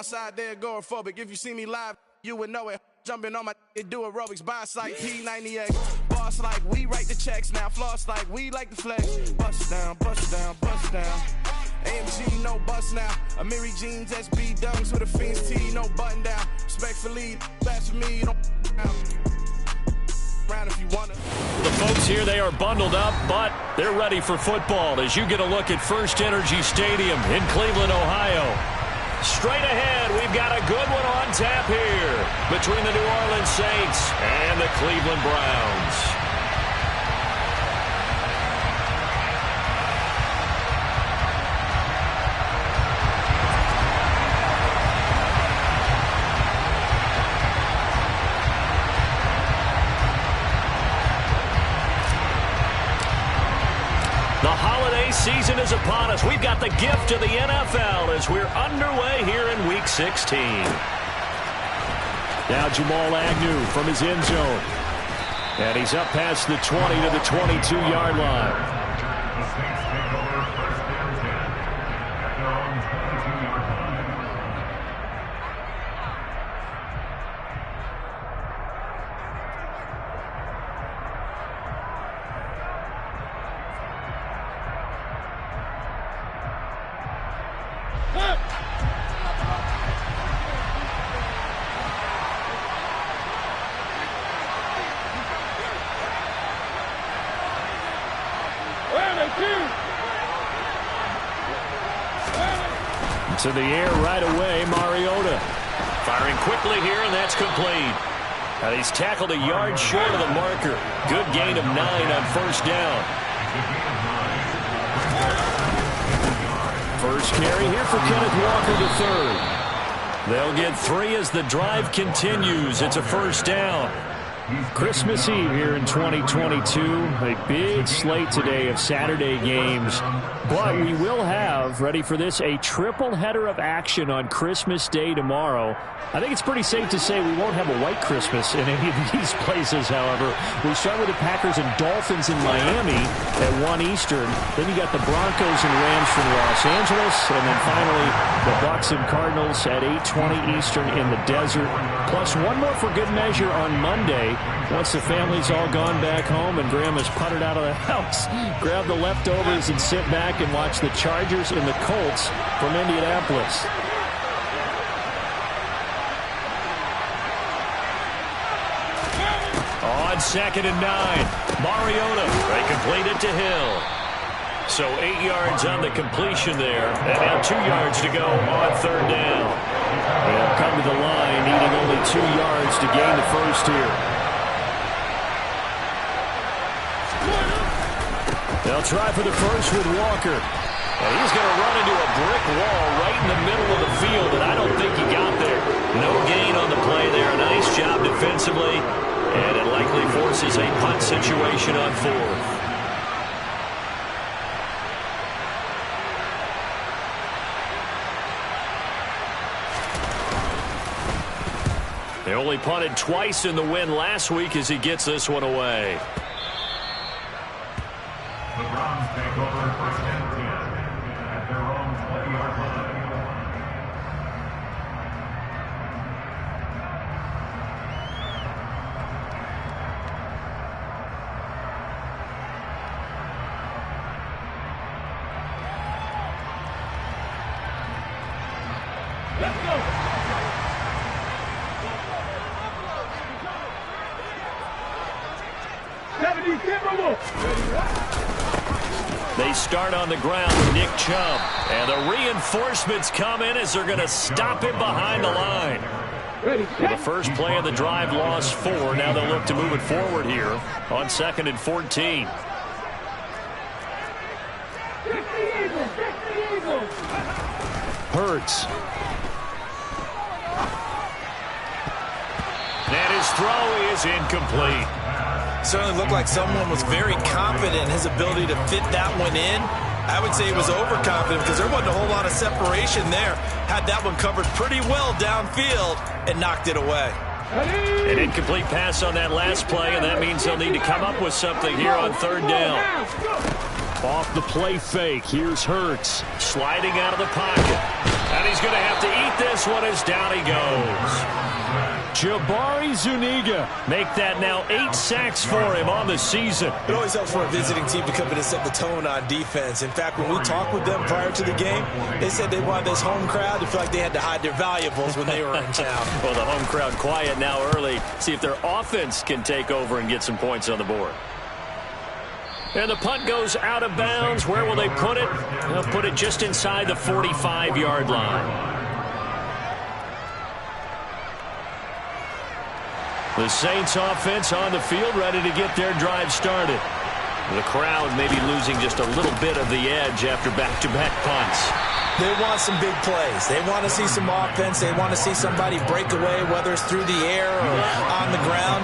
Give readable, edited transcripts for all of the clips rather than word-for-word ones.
outside there agoraphobic. If you see me live, you would know it. Jumping on my do aerobics, boss like P98. Boss like we write the checks now. Floss like we like the flex. Bust down, bust down, bust down. AMG, no bust now. Amiri jeans, SB dunks with a Fiends T, no button down. Respectfully, blasphemy, you don't round if you wanna. The folks here, they are bundled up, but they're ready for football as you get a look at First Energy Stadium in Cleveland, Ohio. Straight ahead, we've got a good one on tap here between the New Orleans Saints and the Cleveland Browns. The holiday season is upon us. We've got the gift of the NFL as we're underway here in Week 16. Now Jamal Agnew from his end zone. And he's up past the 20 to the 22-yard line. To the air right away, Mariota. Firing quickly here, and that's complete. And he's tackled a yard short of the marker. Good gain of 9 on first down. First carry here for Kenneth Walker III. They'll get 3 as the drive continues. It's a first down. Christmas Eve here in 2022. A big slate today of Saturday games. But we will have, ready for this, a triple header of action on Christmas Day tomorrow. I think it's pretty safe to say we won't have a white Christmas in any of these places, however. We start with the Packers and Dolphins in Miami at 1 Eastern. Then you got the Broncos and Rams from Los Angeles. And then finally, the Bucs and Cardinals at 8:20 Eastern in the desert. Plus one more for good measure on Monday. Once the family's all gone back home and Grandma's puttered out of the house, grab the leftovers and sit back and watch the Chargers and the Colts from Indianapolis. On 2nd and 9, Mariota. They complete it to Hill. So 8 yards on the completion there. And now 2 yards to go on third down. They'll come to the line, needing only 2 yards to gain the first here. They'll try for the first with Walker. And he's going to run into a brick wall right in the middle of the field, and I don't think he got there. No gain on the play there. Nice job defensively, and it likely forces a punt situation on 4th. They only punted twice in the win last week as he gets this one away. The Browns take over 1st and 10 at their own 20-yard line. Let's go! They start on the ground with Nick Chubb. And the reinforcements come in as they're going to stop him behind the line. Well, the first play of the drive lost 4. Now they'll look to move it forward here on 2nd and 14. Hurts. And his throw is incomplete. Certainly looked like someone was very confident in his ability to fit that one in. I would say he was overconfident because there wasn't a whole lot of separation there. Had that one covered pretty well downfield and knocked it away. An incomplete pass on that last play, and that means they'll need to come up with something here on third down. Off the play fake, here's Hurts. Sliding out of the pocket. And he's going to have to eat this one as down he goes. Jabari Zuniga make that now 8 sacks for him on the season. It always helps for a visiting team to come in and set the tone on defense. In fact, when we talked with them prior to the game, they said they wanted this home crowd to feel like they had to hide their valuables when they were in town. Well, the home crowd quiet now early. See if their offense can take over and get some points on the board. And the punt goes out of bounds. Where will they put it? They'll put it just inside the 45-yard line. The Saints offense on the field, ready to get their drive started. The crowd maybe losing just a little bit of the edge after back-to-back punts. They want some big plays. They want to see some offense. They want to see somebody break away, whether it's through the air or on the ground.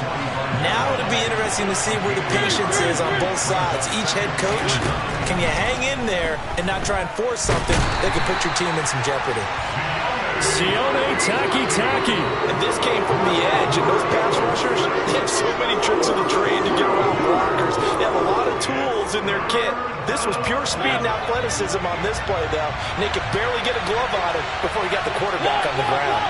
Now it'll be interesting to see where the patience is on both sides. Each head coach, can you hang in there and not try and force something that could put your team in some jeopardy? Sione Taki. And this came from the edge, and those pass rushers, they have so many tricks of the trade to get around blockers. They have a lot of tools in their kit. This was pure speed and athleticism on this play, though. And they could barely get a glove on it before he got the quarterback on the ground.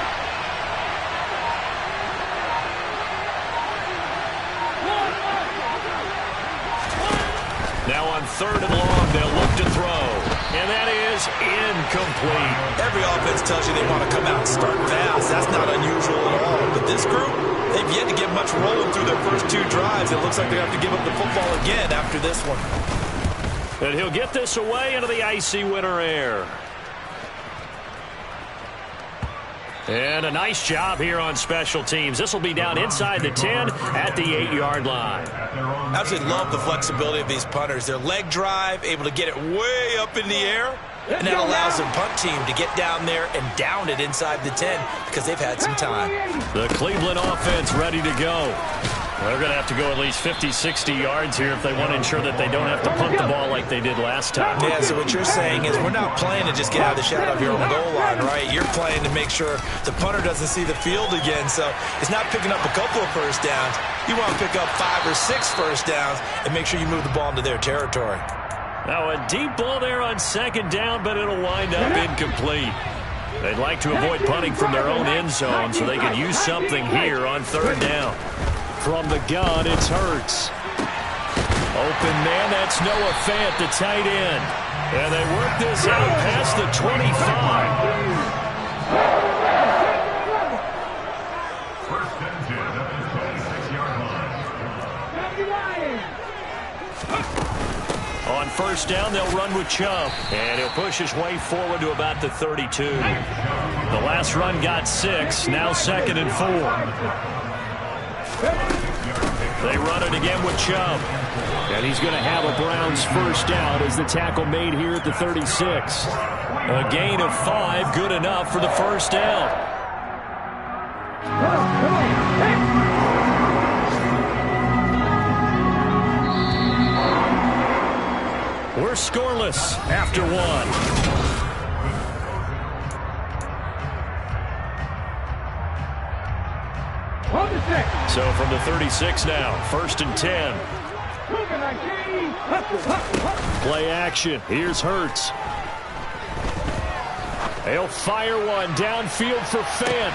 Now on 3rd and long, they'll look to throw. And that is incomplete. Every offense tells you they want to come out and start fast. That's not unusual at all. But this group, they've yet to get much rolling through their first 2 drives. It looks like they have to give up the football again after this one. And he'll get this away into the icy winter air. And a nice job here on special teams. This will be down inside the 10 at the 8-yard line. I absolutely love the flexibility of these punters. Their leg drive, able to get it way up in the air, and that allows their punt team to get down there and down it inside the 10 because they've had some time. The Cleveland offense ready to go. They're going to have to go at least 50, 60 yards here if they want to ensure that they don't have to punt the ball like they did last time. Yeah, so what you're saying is we're not playing to just get out of the shadow of your own goal line, right? You're playing to make sure the punter doesn't see the field again. So it's not picking up a couple of first downs. You want to pick up 5 or 6 first downs and make sure you move the ball into their territory. Now a deep ball there on 2nd down, but it'll wind up incomplete. They'd like to avoid punting from their own end zone so they could use something here on 3rd down. From the gun, it's Hurts. Open man, that's Noah Fant, the tight end. And they work this out past the 25. First and 10 at the 26-yard line. On 1st down, they'll run with Chubb. And he'll push his way forward to about the 32. The last run got 6, now 2nd and 4. They run it again with Chubb. And he's going to have a Browns first down as the tackle made here at the 36. A gain of 5, good enough for the first down. We're scoreless after 1. So from the 36 now, 1st and 10. Play action. Here's Hurts. He'll fire one downfield for Fant.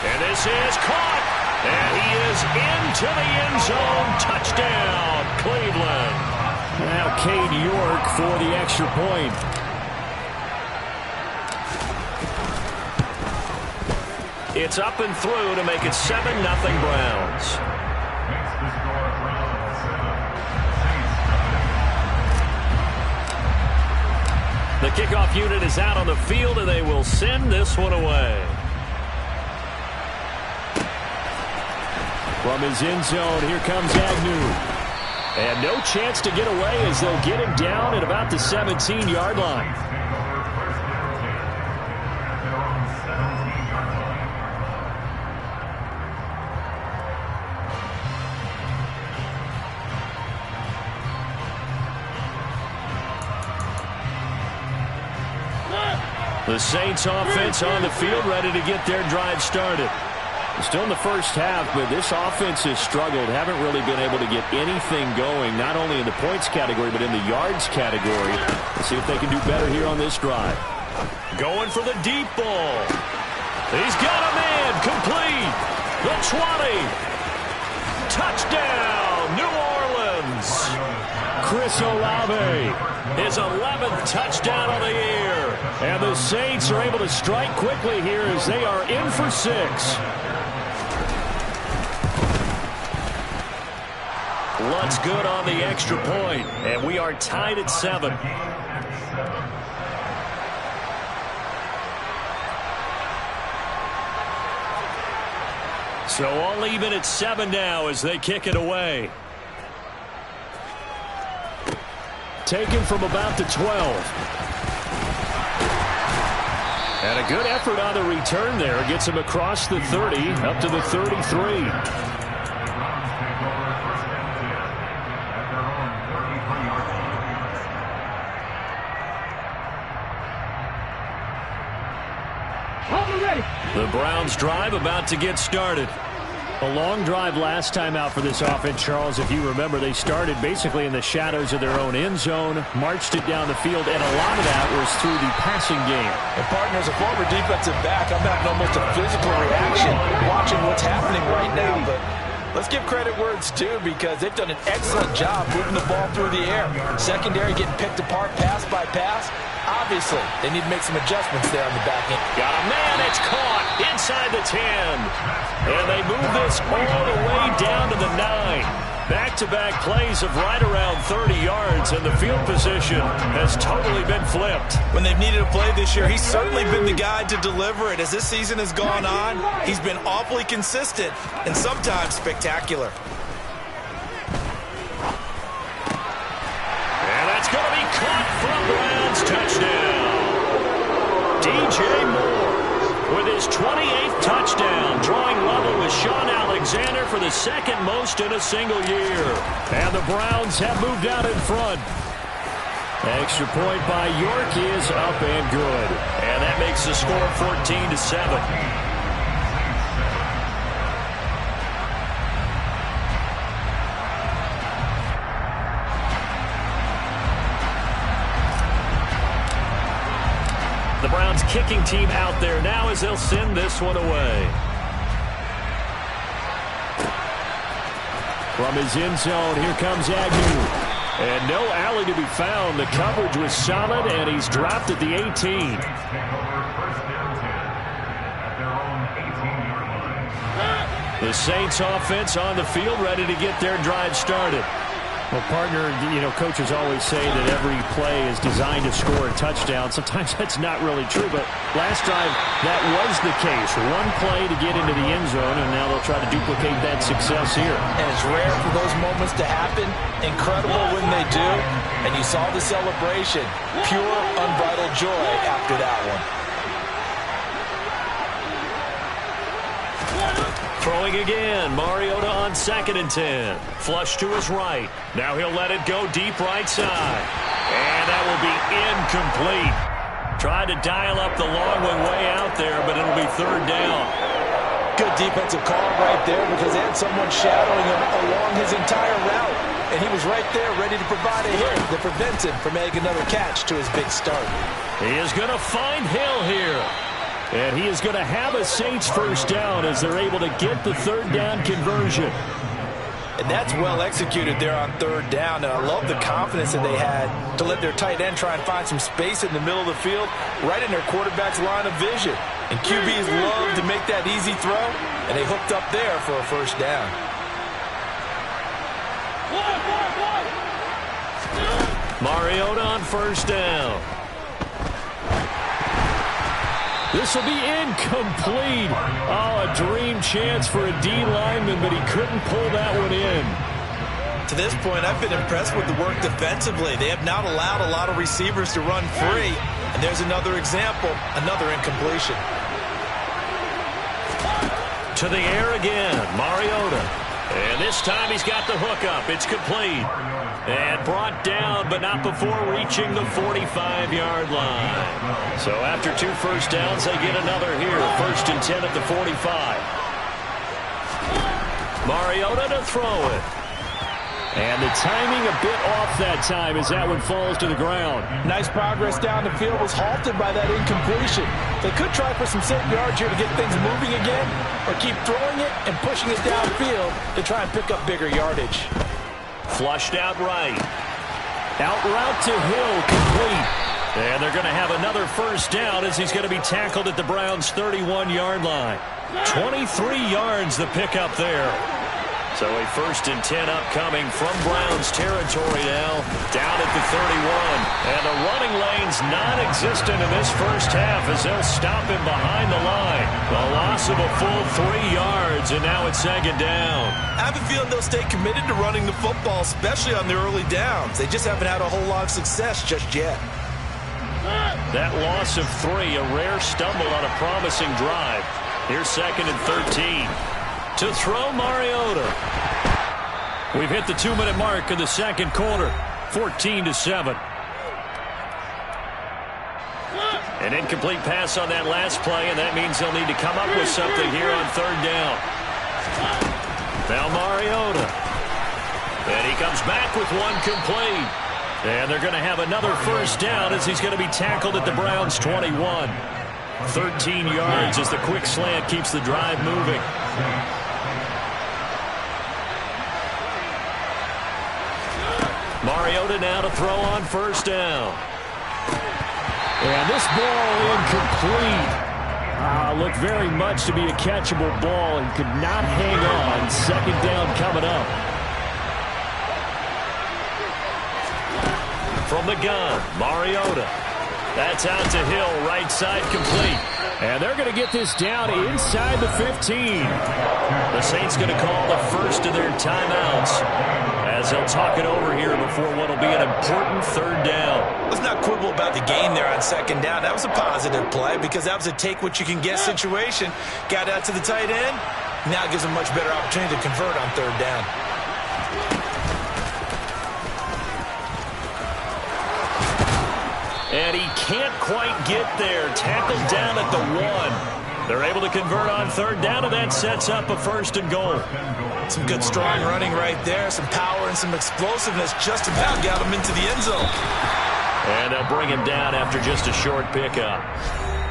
And this is caught. And he is into the end zone. Touchdown, Cleveland. Now Cade York for the extra point. It's up and through to make it 7-0 Browns. Makes the score Browns 7. The kickoff unit is out on the field, and they will send this one away. From his end zone, here comes Agnew. And no chance to get away as they'll get him down at about the 17-yard line. The Saints offense on the field ready to get their drive started. Still in the first half, but this offense has struggled. Haven't really been able to get anything going, not only in the points category, but in the yards category. Let's see if they can do better here on this drive. Going for the deep ball. He's got a man. Complete. The 20. Touchdown, New Orleans. Chris Olave, his 11th touchdown of the year. And the Saints are able to strike quickly here as they are in for 6. Lunt's good on the extra point, and we are tied at 7. So all even at 7 now as they kick it away. Taken from about the 12. And a good effort on the return there. Gets him across the 30 up to the 33. The Browns drive about to get started. A long drive last time out for this offense, Charles. If you remember, they started basically in the shadows of their own end zone, marched it down the field, and a lot of that was through the passing game. And partner, as a former defensive back, I'm having almost a physical reaction watching what's happening right now. But let's give credit where it's due because they've done an excellent job moving the ball through the air. Secondary getting picked apart pass by pass. Obviously, they need to make some adjustments there on the back end. Got a man, it's caught inside the 10. And they move this all the way down to the 9. Back-to-back plays of right around 30 yards, and the field position has totally been flipped. When they've needed a play this year, he's certainly been the guy to deliver it. As this season has gone on, he's been awfully consistent and sometimes spectacular. And that's going to be caught for a Browns touchdown. DJ Moore with his 28th touchdown, drawing level with Sean Alexander for the second most in a single year. And the Browns have moved out in front. Extra point by York is up and good. And that makes the score 14-7. The Browns kicking team out there now as they'll send this one away. From his end zone, here comes Agnew. And no alley to be found. The coverage was solid, and he's dropped at the 18. The Saints offense on the field ready to get their drive started. Well, partner, you know, coaches always say that every play is designed to score a touchdown. Sometimes that's not really true, but last drive, that was the case. One play to get into the end zone, and now they'll try to duplicate that success here. And it's rare for those moments to happen. Incredible when they do. And you saw the celebration. Pure, unbridled joy after that one. Throwing again, Mariota on 2nd and 10. Flush to his right. Now he'll let it go deep right side. And that will be incomplete. Tried to dial up the long one way out there, but it'll be 3rd down. Good defensive call right there because they had someone shadowing him along his entire route. And he was right there ready to provide a hit that prevents him from making another catch to his big start. He is going to find Hill here. And he is going to have a Saints first down as they're able to get the 3rd down conversion. And that's well executed there on 3rd down. And I love the confidence that they had to let their tight end try and find some space in the middle of the field, right in their quarterback's line of vision. And QBs love to make that easy throw, and they hooked up there for a first down. Mariota on 1st down. This will be incomplete. Oh, a dream chance for a D lineman, but he couldn't pull that one in. To this point, I've been impressed with the work defensively. They have not allowed a lot of receivers to run free. And there's another example, another incompletion. To the air again, Mariota. And this time he's got the hook up. It's complete. And brought down, but not before reaching the 45-yard line. So after 2 first downs, they get another here. 1st and 10 at the 45. Mariota to throw it. And the timing a bit off that time as that one falls to the ground. Nice progress down the field, was halted by that incompletion. They could try for some safe yards here to get things moving again, or keep throwing it and pushing it downfield to try and pick up bigger yardage. Flushed out right. Out route to Hill, complete. And they're going to have another first down as he's going to be tackled at the Browns' 31-yard line. 23 yards the pickup there. So a 1st and 10 upcoming from Browns territory now, down at the 31. And the running lane's non-existent in this first half as they'll stop him behind the line. The loss of a full 3 yards, and now it's 2nd down. I have a feeling they'll stay committed to running the football, especially on the early downs. They just haven't had a whole lot of success just yet. That loss of 3, a rare stumble on a promising drive. Here's 2nd and 13. To throw, Mariota. We've hit the 2-minute mark in the second quarter. 14-7. An incomplete pass on that last play, and that means they'll need to come up with something here on 3rd down. Now Mariota. And he comes back with one complete. And they're going to have another first down as he's going to be tackled at the Browns' 21. 13 yards as the quick slant keeps the drive moving. Mariota now to throw on 1st down. And this ball incomplete. Looked very much to be a catchable ball and could not hang on. 2nd down coming up. From the gun, Mariota. That's out to Hill, right side complete. And they're going to get this down inside the 15. The Saints going to call the first of their timeouts as they'll talk it over here before what will be an important 3rd down. Let's not quibble about the gain there on 2nd down. That was a positive play because that was a take-what-you-can-get situation. Got out to the tight end. Now it gives them a much better opportunity to convert on 3rd down. And he can't quite get there. Tackled down at the 1. They're able to convert on 3rd down, and that sets up a 1st and goal. Some good strong running right there. Some power and some explosiveness just about got him into the end zone. And they'll bring him down after just a short pickup.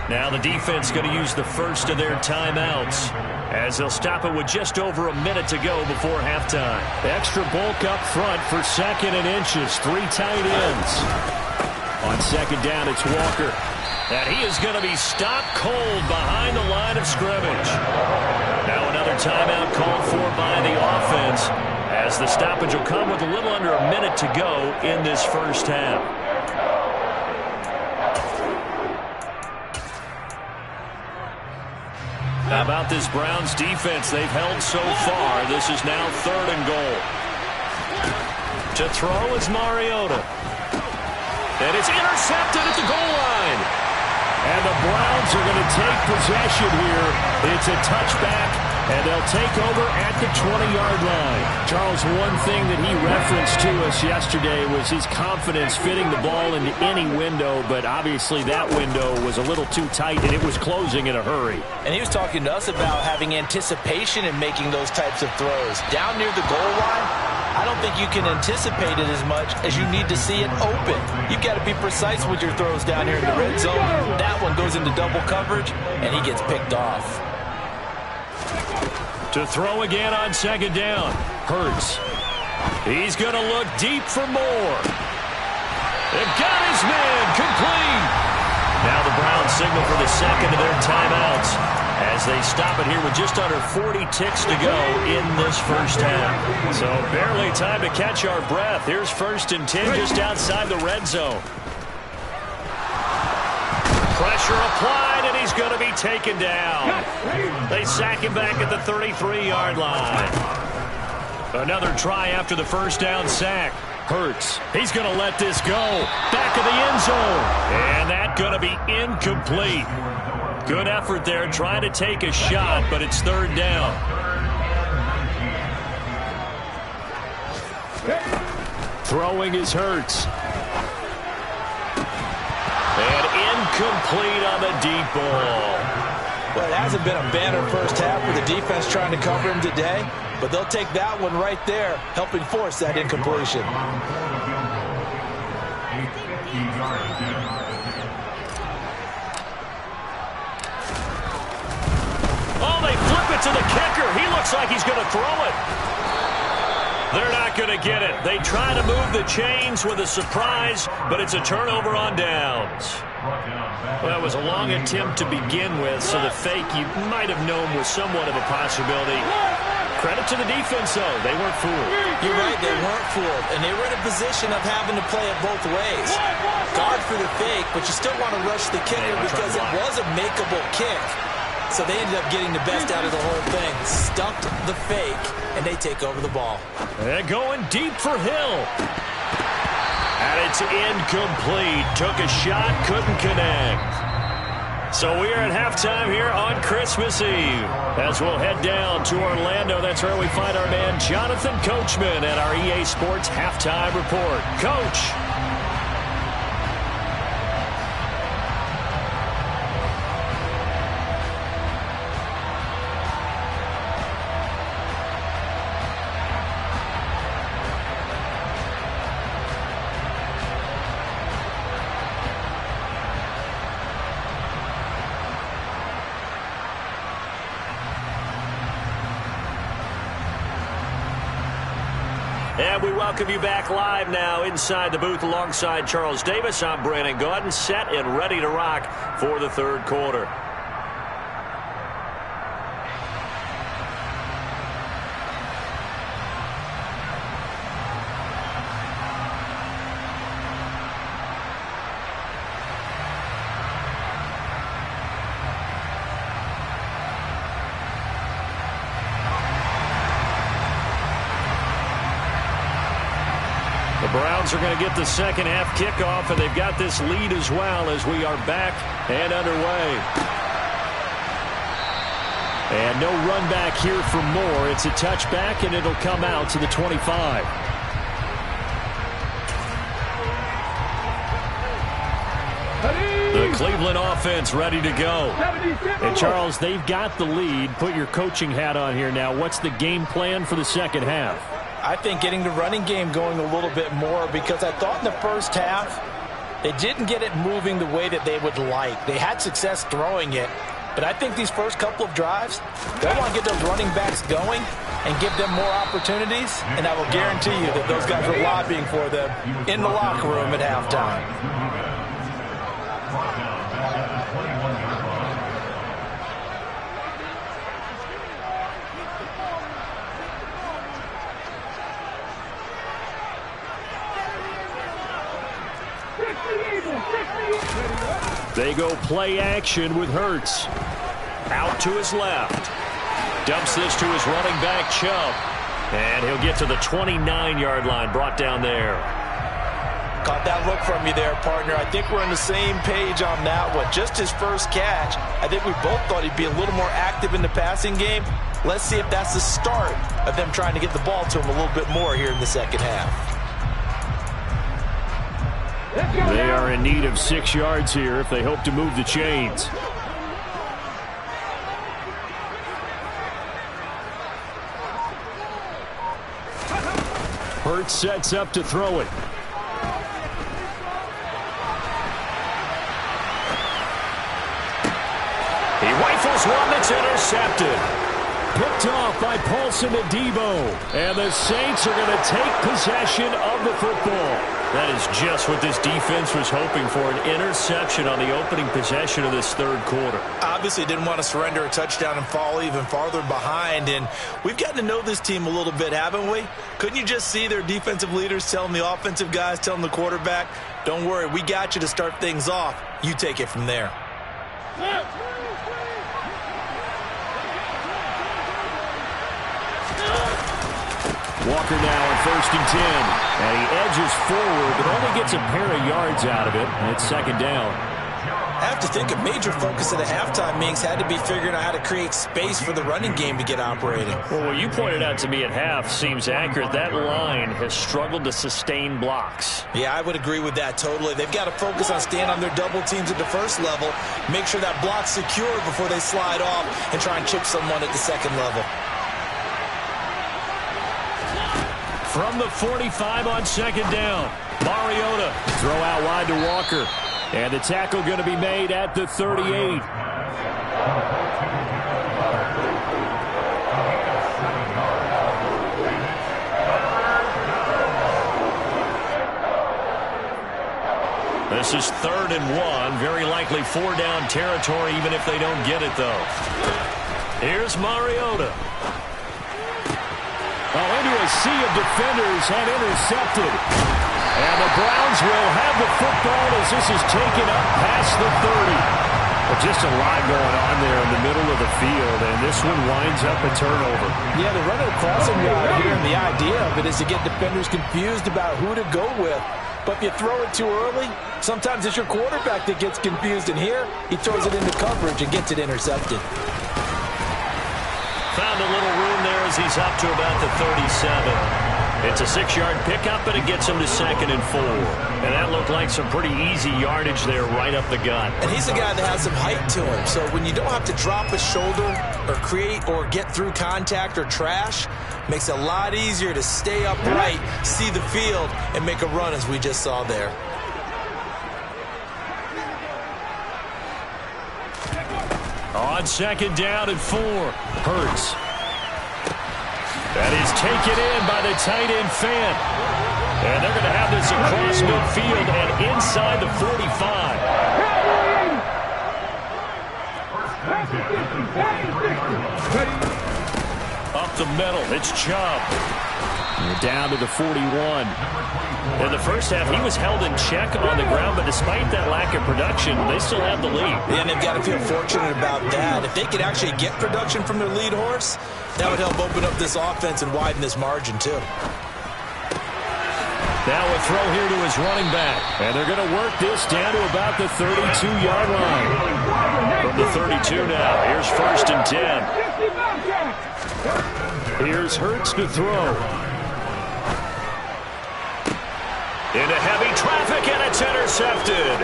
Now the defense going to use the first of their timeouts as they'll stop it with just over a minute to go before halftime. Extra bulk up front for 2nd and inches. 3 tight ends. On 2nd down, it's Walker. And he is going to be stopped cold behind the line of scrimmage. Now another timeout called for by the offense as the stoppage will come with a little under a minute to go in this first half. How about this Browns defense? They've held so far. This is now 3rd and goal. To throw is Mariota. And it's intercepted at the goal line. And the Browns are going to take possession here. It's a touchback, and they'll take over at the 20-yard line. Charles, one thing that he referenced to us yesterday was his confidence fitting the ball into any window, but obviously that window was a little too tight, and it was closing in a hurry. And he was talking to us about having anticipation in making those types of throws. Down near the goal line, I don't think you can anticipate it as much as you need to see it open. You've got to be precise with your throws down here in the red zone. That one goes into double coverage, and he gets picked off. To throw again on 2nd down. Hurts. He's going to look deep for more. They've got his man complete. Now the Browns signal for the 2nd of their timeouts as they stop it here with just under 40 ticks to go in this first half. So barely time to catch our breath. Here's 1st and 10 just outside the red zone. Pressure applied, and he's going to be taken down. They sack him back at the 33-yard line. Another try after the first down sack. Hurts. He's going to let this go. Back of the end zone. And that's going to be incomplete. Good effort there, trying to take a shot, but it's 3rd down. Throwing is Hurts. And incomplete on the deep ball. Well, it hasn't been a banner first half for the defense trying to cover him today, but they'll take that one right there, helping force that incompletion. Oh, they flip it to the kicker. He looks like he's going to throw it. They're not going to get it. They try to move the chains with a surprise, but it's a turnover on downs. Well, that was a long attempt to begin with, so the fake you might have known was somewhat of a possibility. Credit to the defense, though. They weren't fooled. You're right, they weren't fooled, and they were in a position of having to play it both ways. Guard for the fake, but you still want to rush the kicker because it was a makeable kick. So they ended up getting the best out of the whole thing. Stumped the fake, and they take over the ball. They're going deep for Hill. And it's incomplete. Took a shot, couldn't connect. So we are at halftime here on Christmas Eve. As we'll head down to Orlando, that's where we find our man Jonathan Coachman at our EA Sports Halftime Report. Coach. And we welcome you back live now inside the booth alongside Charles Davis. I'm Brandon Gaudin, set and ready to rock for the third quarter. The Browns are going to get the second half kickoff, and they've got this lead as well as we are back and underway. And no run back here for Moore. It's a touchback, and it'll come out to the 25. The Cleveland offense ready to go. And, Charles, they've got the lead. Put your coaching hat on here now. What's the game plan for the second half? I think getting the running game going a little bit more, because I thought in the first half they didn't get it moving the way that they would like. They had success throwing it, but I think these first couple of drives, they want to get those running backs going and give them more opportunities, and I will guarantee you that those guys are lobbying for them in the locker room at halftime. They go play action with Hurts. Out to his left. Dumps this to his running back, Chubb. And he'll get to the 29-yard line, brought down there. Caught that look from you there, partner. I think we're on the same page on that one. Just his first catch. I think we both thought he'd be a little more active in the passing game. Let's see if that's the start of them trying to get the ball to him a little bit more here in the second half. They are in need of 6 yards here if they hope to move the chains. Hurts sets up to throw it. He rifles one that's intercepted. Picked off by Paulson Adebo. And the Saints are going to take possession of the football. That is just what this defense was hoping for, an interception on the opening possession of this third quarter. Obviously didn't want to surrender a touchdown and fall even farther behind, and we've gotten to know this team a little bit, haven't we? Couldn't you just see their defensive leaders telling the offensive guys, telling the quarterback, don't worry, we got you to start things off. You take it from there. Walker now on 1st and 10. And he edges forward, but only gets a pair of yards out of it. And it's second down. I have to think a major focus of the halftime meetings had to be figuring out how to create space for the running game to get operating. Well, what you pointed out to me at half seems accurate. That line has struggled to sustain blocks. Yeah, I would agree with that totally. They've got to focus on staying on their double teams at the first level, make sure that block's secure before they slide off and try and chip someone at the second level. From the 45 on second down, Mariota throw out wide to Walker. And the tackle going to be made at the 38. This is 3rd and 1. Very likely 4-down territory, even if they don't get it, though. Here's Mariota. Oh, into a sea of defenders and intercepted. And the Browns will have the football as this is taken up past the 30. But just a lot going on there in the middle of the field, and this one winds up a turnover. Yeah, they're running a crossing route here, and the idea of it is to get defenders confused about who to go with. But if you throw it too early, sometimes it's your quarterback that gets confused, and here he throws it into coverage and gets it intercepted. Found a little room there as he's up to about the 37. It's a 6-yard pickup, but it gets him to 2nd and 4. And that looked like some pretty easy yardage there right up the gut. And he's a guy that has some height to him. So when you don't have to drop a shoulder or create or get through contact or trash, makes it a lot easier to stay upright, see the field, and make a run as we just saw there. On 2nd down and 4, Hurts. That is taken in by the tight end Fant. And they're going to have this across midfield and inside the 45. Up the middle, it's Chubb. We're down to the 41. In the first half, he was held in check on the ground, but despite that lack of production, they still have the lead. Yeah, and they've got to feel fortunate about that. If they could actually get production from their lead horse, that would help open up this offense and widen this margin, too. Now a throw here to his running back. And they're going to work this down to about the 32-yard line. From the 32 now, here's 1st and 10. Here's Hurts to throw. Into heavy traffic, and it's intercepted.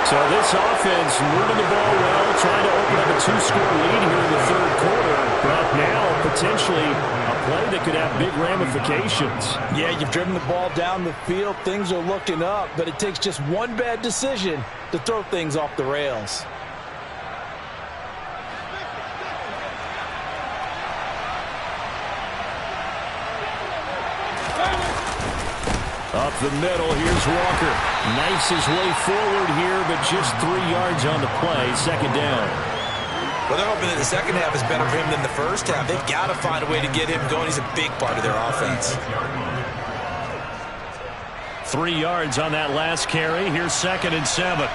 So this offense moving the ball well, trying to open up a 2-score lead here in the 3rd quarter. But now potentially a play that could have big ramifications. Yeah, you've driven the ball down the field. Things are looking up, but it takes just one bad decision to throw things off the rails. Up the middle, here's Walker. Knifes his way forward here, but just 3 yards on the play, 2nd down. Well, they're hoping that the second half is better for him than the first half. They've got to find a way to get him going. He's a big part of their offense. 3 yards on that last carry. Here's 2nd and 7.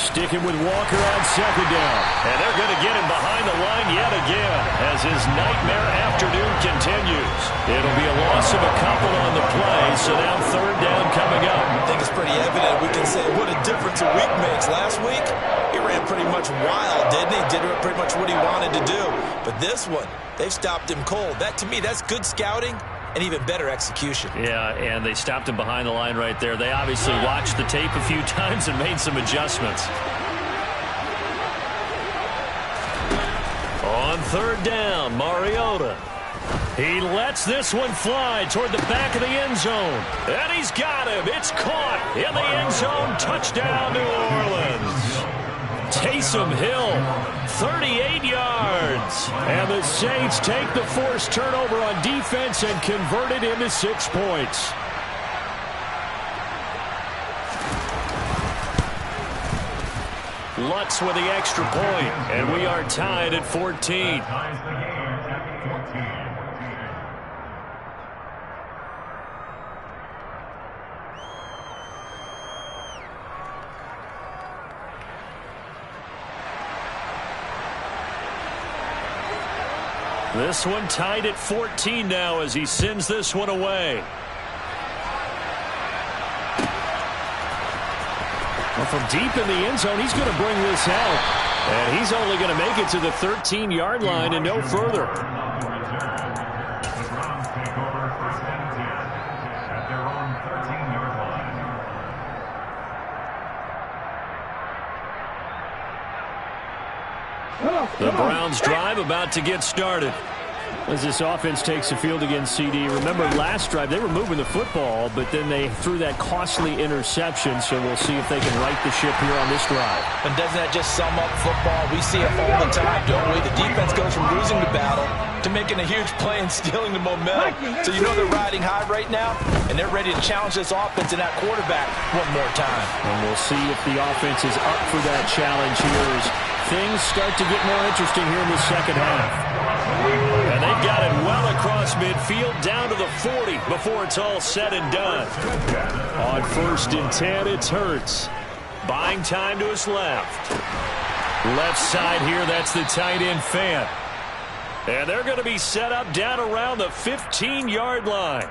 Sticking with Walker on 2nd down. And they're going to get him behind the line yet again as his nightmare afternoon continues. It'll be a loss of a couple on the play, so now 3rd down coming up. I think it's pretty evident. We can say what a difference a week makes. Last week, he ran pretty much wild, didn't he? Did pretty much what he wanted to do. But this one, they've stopped him cold. That, to me, that's good scouting and even better execution. Yeah, and they stopped him behind the line right there. They obviously watched the tape a few times and made some adjustments. On 3rd down, Mariota. He lets this one fly toward the back of the end zone. And he's got him. It's caught in the end zone. Touchdown, New Orleans. Taysom Hill, 38 yards. And the Saints take the forced turnover on defense and convert it into 6 points. Lutz with the extra point, and we are tied at 14. This one tied at 14 now as he sends this one away. Well, from deep in the end zone, he's going to bring this out. And he's only going to make it to the 13-yard line and no further. The Browns take over first and 10 at their own 13-yard line. The Browns drive about to get started. As this offense takes the field against CD. Remember last drive, they were moving the football, but then they threw that costly interception, so we'll see if they can right the ship here on this drive. And doesn't that just sum up football? We see it all the time, don't we? The defense goes from losing the battle to making a huge play and stealing the momentum. So you know they're riding high right now, and they're ready to challenge this offense and that quarterback one more time. And we'll see if the offense is up for that challenge here as things start to get more interesting here in the second half. And they've got it well across midfield down to the 40 before it's all said and done. On 1st and 10, it's Hurts. Buying time to his left. Left side here, that's the tight end Fant. And they're going to be set up down around the 15-yard line.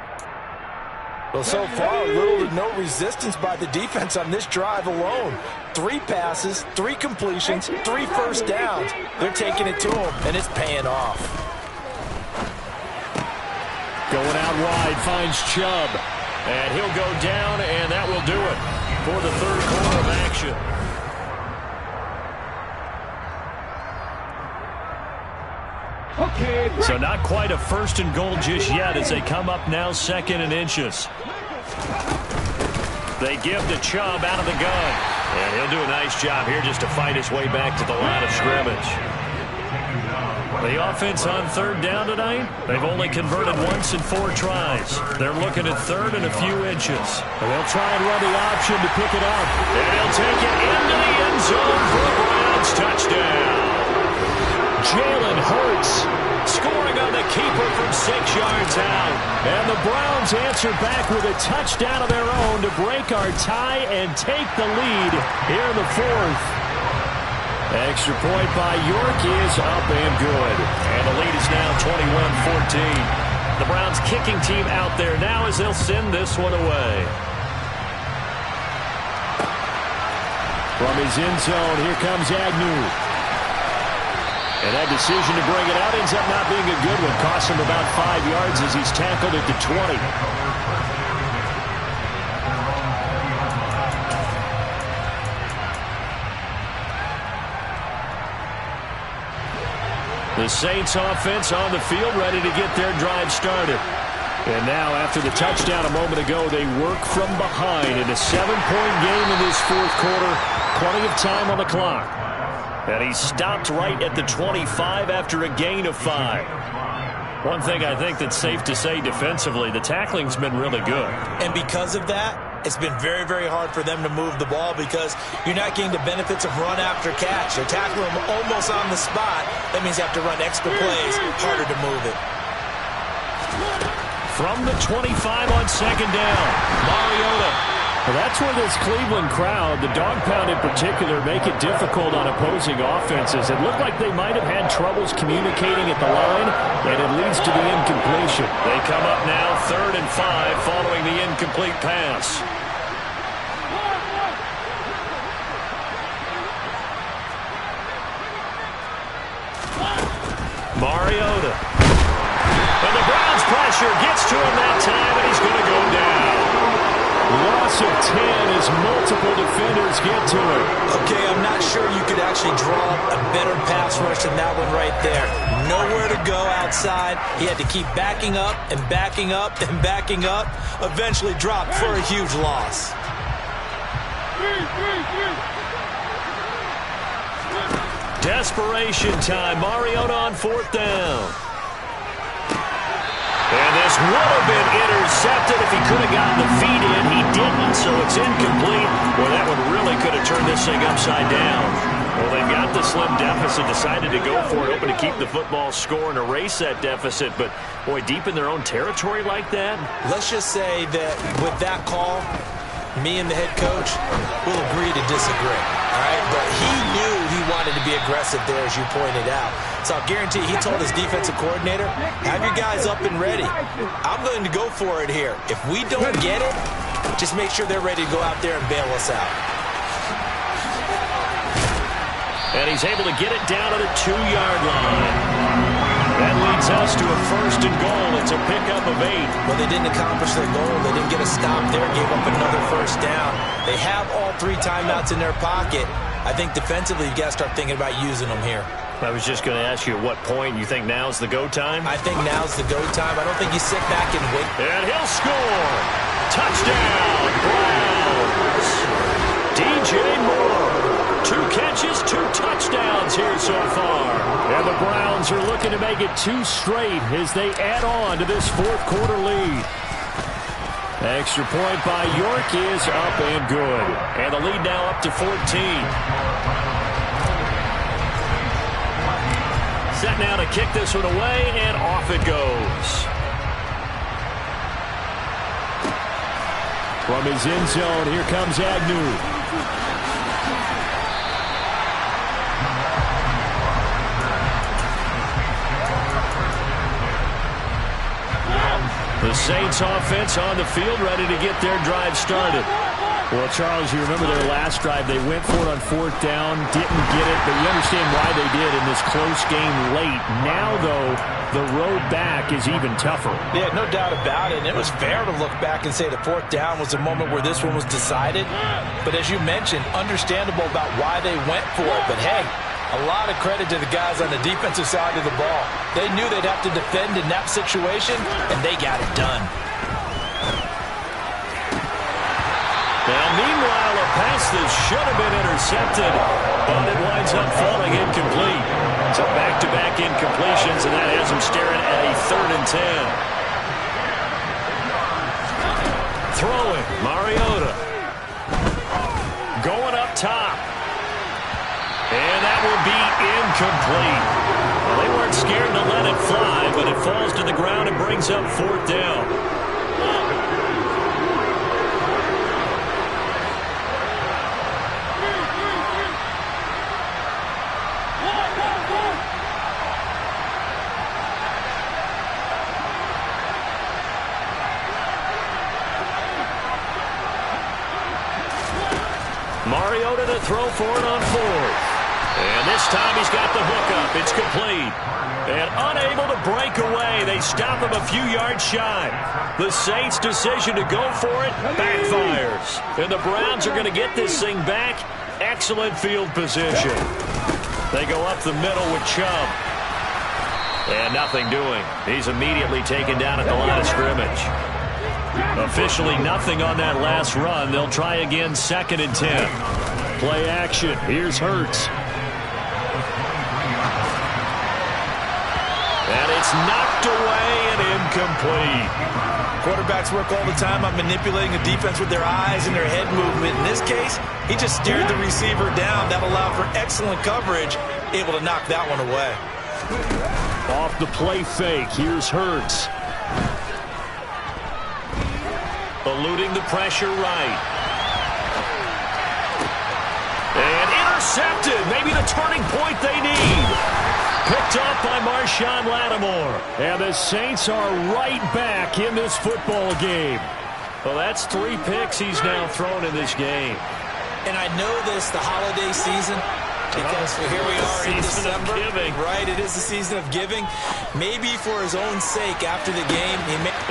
Well, so far, little to no resistance by the defense on this drive alone. 3 passes, 3 completions, 3 first downs. They're taking it to him, and it's paying off. Going out wide, finds Chubb. And he'll go down, and that will do it for the third quarter of action. So not quite a 1st and goal just yet as they come up now 2nd and inches. They give to Chubb out of the gun. And he'll do a nice job here just to fight his way back to the line of scrimmage. The offense on 3rd down tonight, they've only converted once in 4 tries. They're looking at 3rd and a few inches. And they'll try and run the option to pick it up. And he'll take it into the end zone for a Browns touchdown. Jalen Hurts scoring on the keeper from 6 yards out. And the Browns answer back with a touchdown of their own to break our tie and take the lead here in the 4th. Extra point by York is up and good. And the lead is now 21-14. The Browns kicking team out there now as they'll send this one away. From his end zone, here comes Agnew. And that decision to bring it out ends up not being a good one. Costs him about 5 yards as he's tackled at the 20. The Saints offense on the field ready to get their drive started. And now after the touchdown a moment ago, they work from behind in a 7-point game in this 4th quarter. Plenty of time on the clock. And he stopped right at the 25 after a gain of 5. One thing I think that's safe to say defensively, the tackling's been really good. And because of that, it's been very, very hard for them to move the ball because you're not getting the benefits of run after catch. They're tackling them almost on the spot. That means you have to run extra plays, harder to move it. From the 25 on 2nd down, Mariota. Well, that's where this Cleveland crowd, the dog pound in particular, make it difficult on opposing offenses. It looked like they might have had troubles communicating at the line, and it leads to the incompletion. They come up now 3rd and 5 following the incomplete pass. Mariota. And the Browns pressure gets to him that time, and he's going to go down. Loss of 10 as multiple defenders get to him. Okay, I'm not sure you could actually draw a better pass rush than that one right there. Nowhere to go outside. He had to keep backing up and backing up and backing up. Eventually dropped for a huge loss. Desperation time. Mariota on 4th down. And this would have been intercepted if he could have gotten the feet in. He didn't, so it's incomplete. Well, that one really could have turned this thing upside down. Well, they've got the slim deficit, decided to go for it, hoping to keep the football score and erase that deficit. But, boy, deep in their own territory like that? Let's just say that with that call, me and the head coach will agree to disagree. All right? But he knew he wanted wanted to be aggressive there, as you pointed out. So I'll guarantee he told his defensive coordinator, have your guys up and ready. I'm going to go for it here. If we don't get it, just make sure they're ready to go out there and bail us out. And he's able to get it down to the 2-yard line. That leads us to a 1st and goal. It's a pickup of 8. Well, they didn't accomplish their goal. They didn't get a stop there, gave up another 1st down. They have all 3 timeouts in their pocket. I think defensively, you've got to start thinking about using them here. I was just going to ask you at what point you think now's the go time? I think now's the go time. I don't think you sit back and wait. And he'll score. Touchdown, Browns. DJ Moore. 2 catches, 2 touchdowns here so far. And the Browns are looking to make it 2 straight as they add on to this 4th quarter lead. Extra point by York is up and good. And the lead now up to 14. Set now to kick this one away, and off it goes. From his end zone, here comes Agnew. The Saints offense on the field, ready to get their drive started. Well, Charles, you remember their last drive. They went for it on 4th down, didn't get it, but you understand why they did in this close game late. Now, though, the road back is even tougher. Yeah, no doubt about it. And it was fair to look back and say the 4th down was the moment where this one was decided. But as you mentioned, understandable about why they went for it. But, hey, a lot of credit to the guys on the defensive side of the ball. They knew they'd have to defend in that situation, and they got it done. Now, meanwhile, a pass that should have been intercepted, but it winds up falling incomplete. So back-to-back incompletions, and that has them staring at a 3rd and 10. Throwing, Mariota. Going up top. And that will be incomplete. Well, they weren't scared to let it fly, but it falls to the ground and brings up 4th down. Mariota to throw for it on 4th. And this time he's got the hook up. It's complete. And unable to break away. They stop him a few yards shy. The Saints' decision to go for it backfires. And the Browns are going to get this thing back. Excellent field position. They go up the middle with Chubb. And nothing doing. He's immediately taken down at the line of scrimmage. Officially nothing on that last run. They'll try again, 2nd and 10. Play action. Here's Hurts. And it's knocked away and incomplete. Quarterbacks work all the time on manipulating the defense with their eyes and their head movement. In this case, he just steered the receiver down. That allowed for excellent coverage, able to knock that one away. Off the play fake. Here's Hurts. Eluding the pressure right. And intercepted. Maybe the turning point they need. Picked up by Marshawn Lattimore. And the Saints are right back in this football game. Well, that's 3 picks he's now thrown in this game. And I know this, the holiday season, because here we are in December. Right, it is the season of giving. Maybe for his own sake after the game.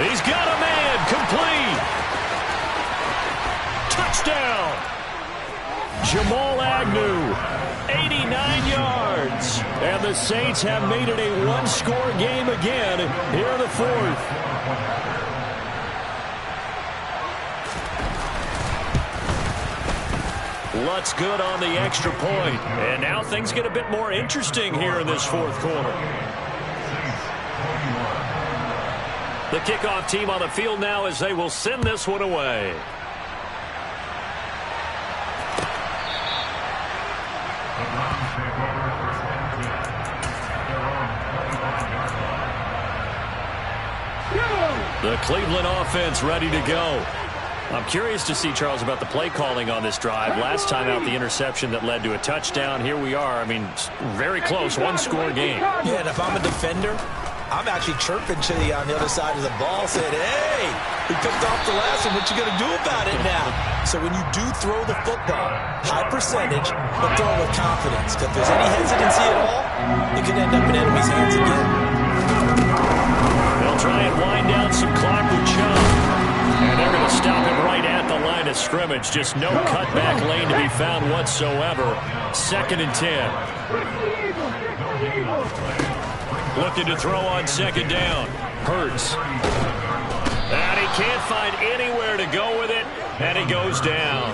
He's got a man. Complete. Touchdown. Jamal Agnew, 89 yards. And the Saints have made it a 1-score game again here in the 4th. Lutz good on the extra point. And now things get a bit more interesting here in this 4th quarter. The kickoff team on the field now as they will send this one away. The Cleveland offense ready to go. I'm curious to see, Charles, about the play calling on this drive. Last time out, the interception that led to a touchdown. Here we are. I mean, very close, one-score game. Yeah, and if I'm a defender, I'm actually chirping Chitty on the other side of the ball, saying, hey, we picked off the last one. What you going to do about it now? So when you do throw the football, high percentage, but throw it with confidence. Because if there's any hesitancy at all, it could end up in enemy's hands again. They'll try and wind down some clock with Chubb. And they're going to stop him right at the line of scrimmage. Just no cutback lane to be found whatsoever. 2nd and 10. Looking to throw on 2nd down. Hurts. And he can't find anywhere to go with it. And he goes down.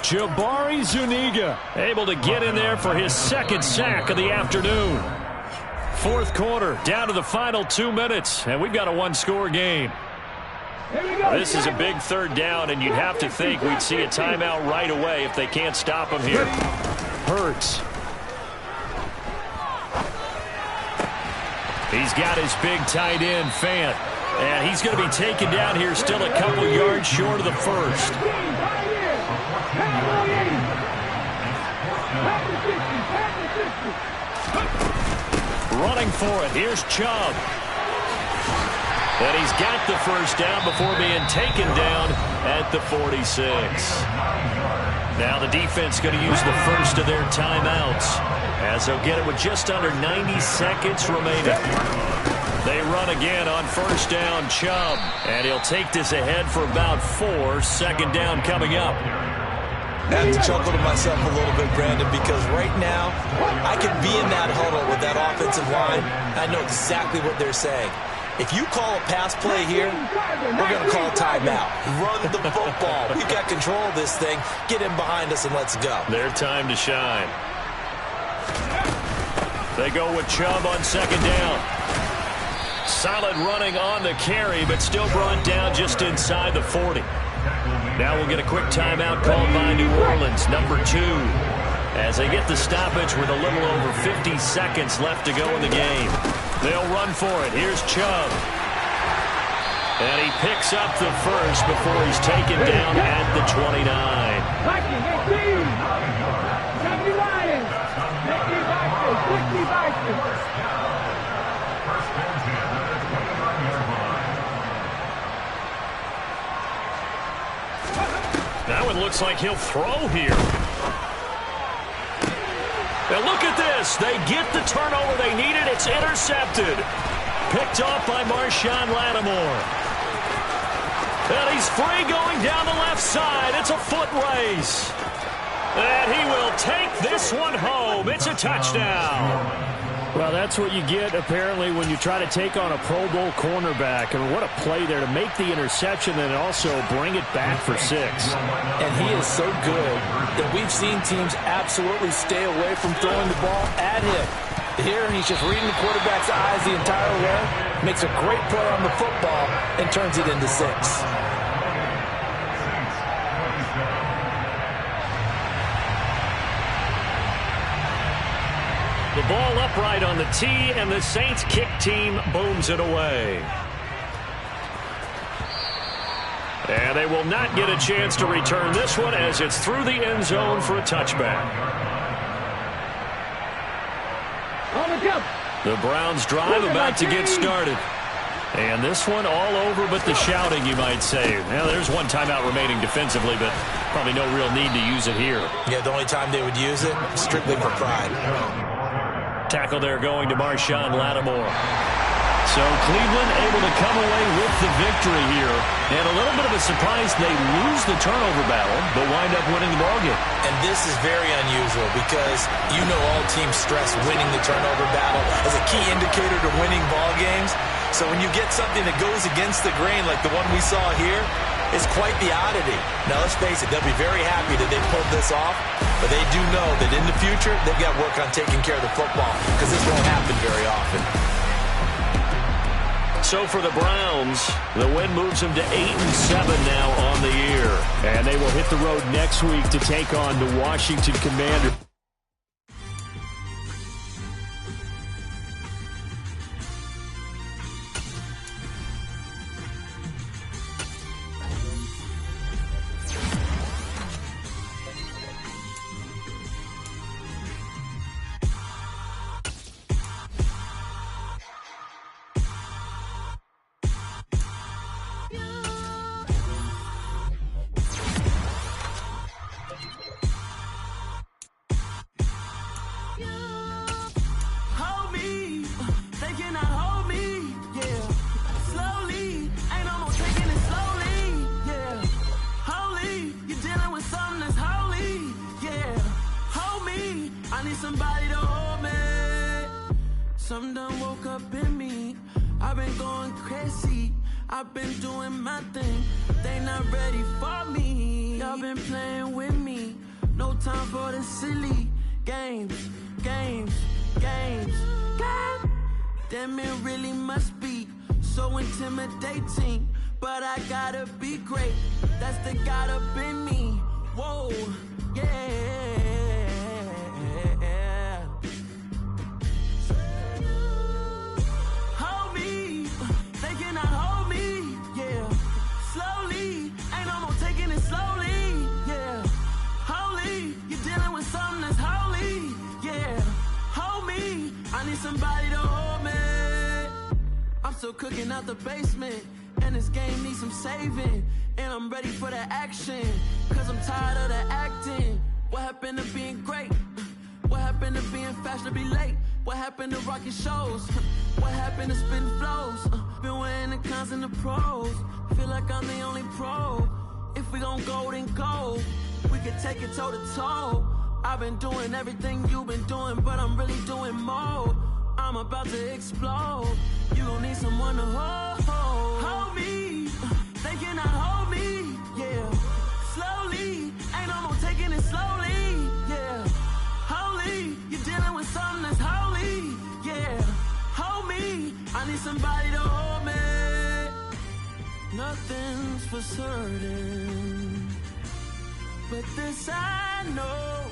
Jabari Zuniga able to get in there for his 2nd sack of the afternoon. 4th quarter, down to the final 2 minutes. And we've got a one-score game. This is a big 3rd down, and you'd have to think we'd see a timeout right away if they can't stop him here. Hurts. He's got his big tight end, Fant. And he's going to be taken down here still a couple yards short of the 1st. Running for it. Here's Chubb. And he's got the 1st down before being taken down at the 46. Now the defense going to use the first of their timeouts as they'll get it with just under 90 seconds remaining. They run again on 1st down, Chubb. And he'll take this ahead for about 4. 2nd down coming up. I have to chuckle to myself a little bit, Brandon, because right now I can be in that huddle with that offensive line. I know exactly what they're saying. If you call a pass play here, we're going to call a timeout. Run the football. We've got control of this thing. Get in behind us and let's go. Their time to shine. They go with Chubb on 2nd down. Solid running on the carry, but still brought down just inside the 40. Now we'll get a quick timeout called by New Orleans, number 2. As they get the stoppage with a little over 50 seconds left to go in the game. They'll run for it. Here's Chubb. And he picks up the 1st before he's taken down at the 29. Now it looks like he'll throw here. And look at this. They get the turnover they needed. It's intercepted. Picked off by Marshawn Lattimore. And he's free going down the left side. It's a foot race. And he will take this one home. It's a touchdown. Well, that's what you get, apparently, when you try to take on a Pro Bowl cornerback. I mean, what a play there to make the interception and also bring it back for 6. And he is so good that we've seen teams absolutely stay away from throwing the ball at him. Here, he's just reading the quarterback's eyes the entire way, makes a great play on the football, and turns it into 6. The ball upright on the tee, and the Saints kick team booms it away. And they will not get a chance to return this one as it's through the end zone for a touchback. The Browns drive about to get started. And this one all over but the shouting, you might say. Now, there's one timeout remaining defensively, but probably no real need to use it here. Yeah, the only time they would use it, strictly for pride. Tackle there going to Marshawn Lattimore. So Cleveland able to come away with the victory here. And a little bit of a surprise, they lose the turnover battle, but wind up winning the ballgame. And this is very unusual because you know all teams stress winning the turnover battle as a key indicator to winning ball games. So when you get something that goes against the grain like the one we saw here, it's quite the oddity. Now, let's face it, they'll be very happy that they pulled this off, but they do know that in the future, they've got to work on taking care of the football because this won't happen very often. So for the Browns, the win moves them to 8-7 now on the year. And they will hit the road next week to take on the Washington Commanders. I need somebody to hold me. Something done woke up in me. I've been going crazy. I've been doing my thing. They not ready for me. Y'all been playing with me. No time for the silly games. God damn, it really must be so intimidating. But I gotta be great. That's the God up in me. Whoa, yeah. Hold me. They cannot hold me. Yeah. Slowly. Ain't no more taking it slowly. Yeah. Holy. You're dealing with something that's holy. Yeah. Hold me. I need somebody to hold me. I'm still cooking out the basement. And this game needs some saving. And I'm ready for the action. Cause I'm tired of the acting. What happened to being great? What happened to being fashionably late? What happened to rocking shows? What happened to spitting flows? Been weighing the cons and the pros. Feel like I'm the only pro. If we gon' go, then go. We can take it toe to toe. I've been doing everything you've been doing, but I'm really doing more. I'm about to explode. You gon' need someone to hold me. They cannot hold me. Yeah. Slowly. Ain't no more taking it slowly. Yeah. Holy. You're dealing with something that's holy. Yeah. Hold me. I need somebody to hold me. Nothing's for certain, but this I know.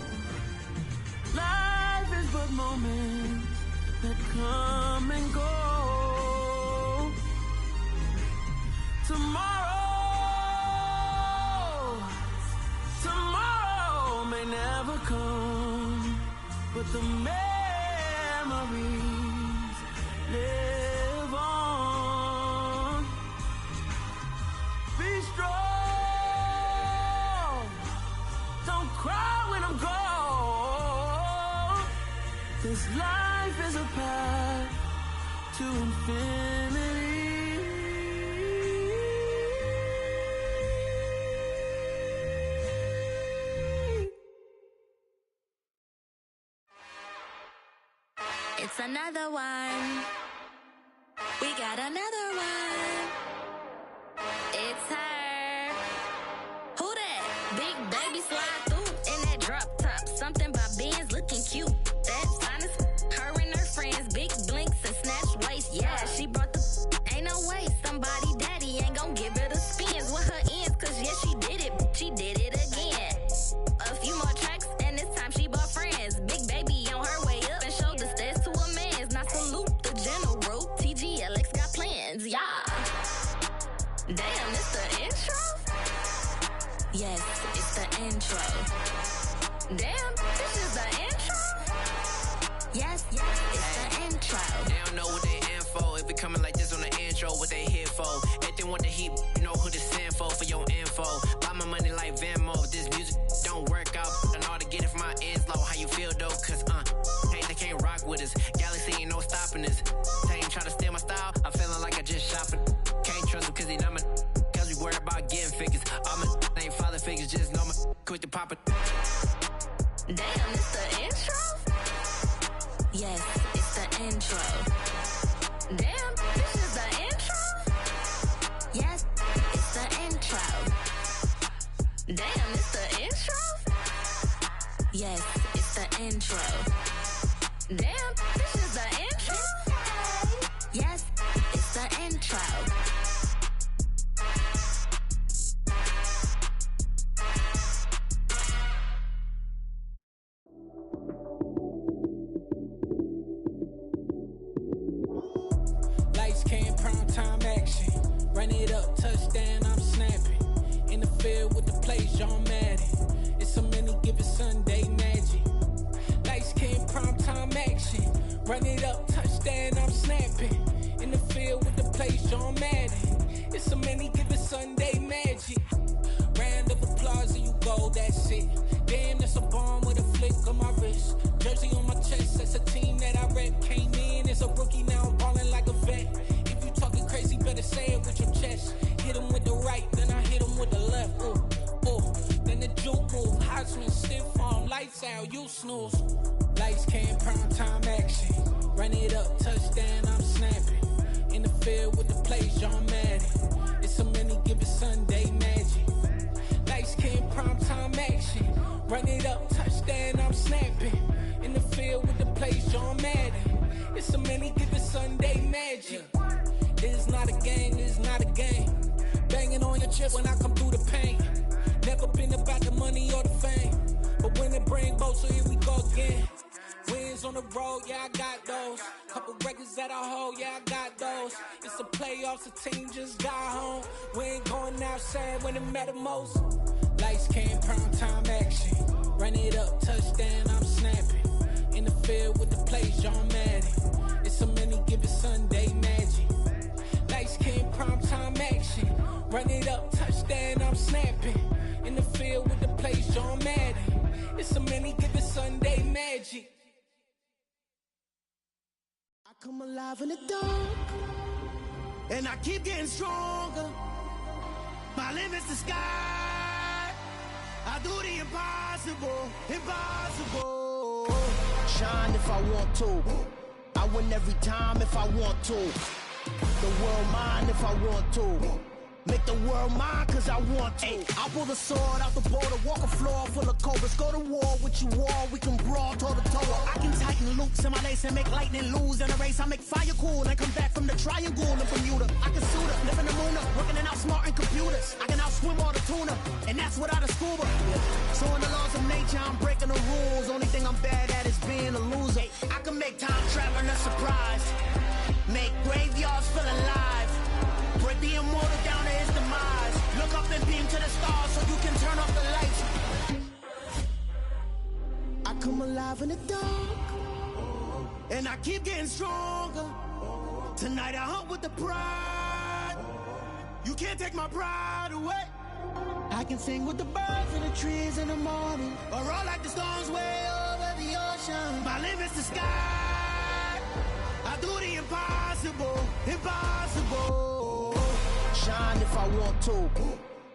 Life is but moments that come and go. Tomorrow may never come, but the memories live on. Be strong, don't cry when I'm gone. This life is a path to infinity. It's another one. We got another one. It's her. Who that? Big baby slide through in that drop top. Something by Benz looking cute. That's honest. Her and her friends, big blinks and snatch waist. Yeah, she brought the. Ain't no way somebody daddy ain't gon' give her the spins with her ends. Cause yeah, she did it. She did it again. A few more tracks and this time she bought friends. Big baby on her way up and showed the stairs to a man's. Now salute the general. TGLX got plans, yeah. Damn, it's the intro? Yes, it's the intro. Damn, this is the intro? Yes, it's the intro. They don't know what they in for. If we coming like this on the intro, what they here for? If they want the heat, you know who to send for your info. Buy my money like Venmo. If this music don't work out, I know how to get it from my ends low. How you feel though? Cause hey, they can't rock with us. Galaxy ain't no stopping us. They ain't try to steal my style. I'm feeling like I just shopping. Can't trust them cause they not my. Cause we worried about getting figures. All my ain't father figures, just know my quick to pop it. Damn, it's the intro? Yes, it's the intro. Damn, this is the intro? Yes, it's the intro. Damn, it's the intro? Yes, it's the intro. Damn, this is the intro? Yes, it's the intro. Lights came, prime time action. Run it up, touchdown, I'm snapping. In the field with the plays, John Madden. It's so many, give it Sunday magic. Lights came, prime time action. Run it up, touchdown, I'm snapping. In the field with the plays, John Madden. It's so many, give it Sunday magic. Round of applause and you go, that's it. Damn, that's a bomb with a flick on my wrist. Jersey on my chest, that's a team that I rep. Came in as a rookie, now I'm ballin' like a vet. If you talking crazy, better say it with your chest. Hit him with the right, then I hit him with the left. Ooh, then the juke move. Heisman stiff arm, lights out, you snooze. Lights, cam, prime time action. Run it up, touchdown, I'm snapping. In the field with the plays, John Madden. It's a many given Sunday magic. Lights, cam, prime time action. Run it up, touchdown, I'm snapping. In the field with the plays, John Madden. It's a many given Sunday magic. This is not a game, this is not a game. Banging on your chest when I come through the pain. Never been about the money or the fame. But when it bring both, so here we go again. Wins on the road, yeah, I got those. Couple records that I hold, yeah, I got those. It's the playoffs, the team just got home. We ain't going outside when it matter most. Lights, cam, prime time action. Run it up, touchdown, I'm snapping. In the field with the plays, John Madden. It's a many given Sunday magic. Lights, cam, prime time action. Run it up, touchdown, I'm snapping. In the field with the plays, John Madden. It's a many given Sunday magic. I come alive in the dark, and I keep getting stronger. My limit's the sky. I do the impossible, impossible. Shine if I want to. I win every time if I want to. The world mine if I want to. Make the world mine cause I want to. I pull the sword out the border, walk a floor full of cobras. Go to war with you all, we can brawl toe to toe. I can tighten loops in my lace and make lightning lose in a race. I make fire cool and come back from the triangle in Bermuda. I can suit up, live in the moon up, working and outsmarting computers. I can outswim all the tuna, and that's without a scuba. So in the laws of nature, I'm breaking the rules. Only thing I'm bad at is being a loser. I can make time traveling a surprise. Make graveyards feel alive. Break the immortal down to his demise. Look up and beam to the stars so you can turn off the lights. I come alive in the dark, and I keep getting stronger. Tonight I hunt with the pride. You can't take my pride away. I can sing with the birds and the trees in the morning, or roll like the storms way over the ocean. My limit's the sky. I do the impossible, impossible. Shine if I want to.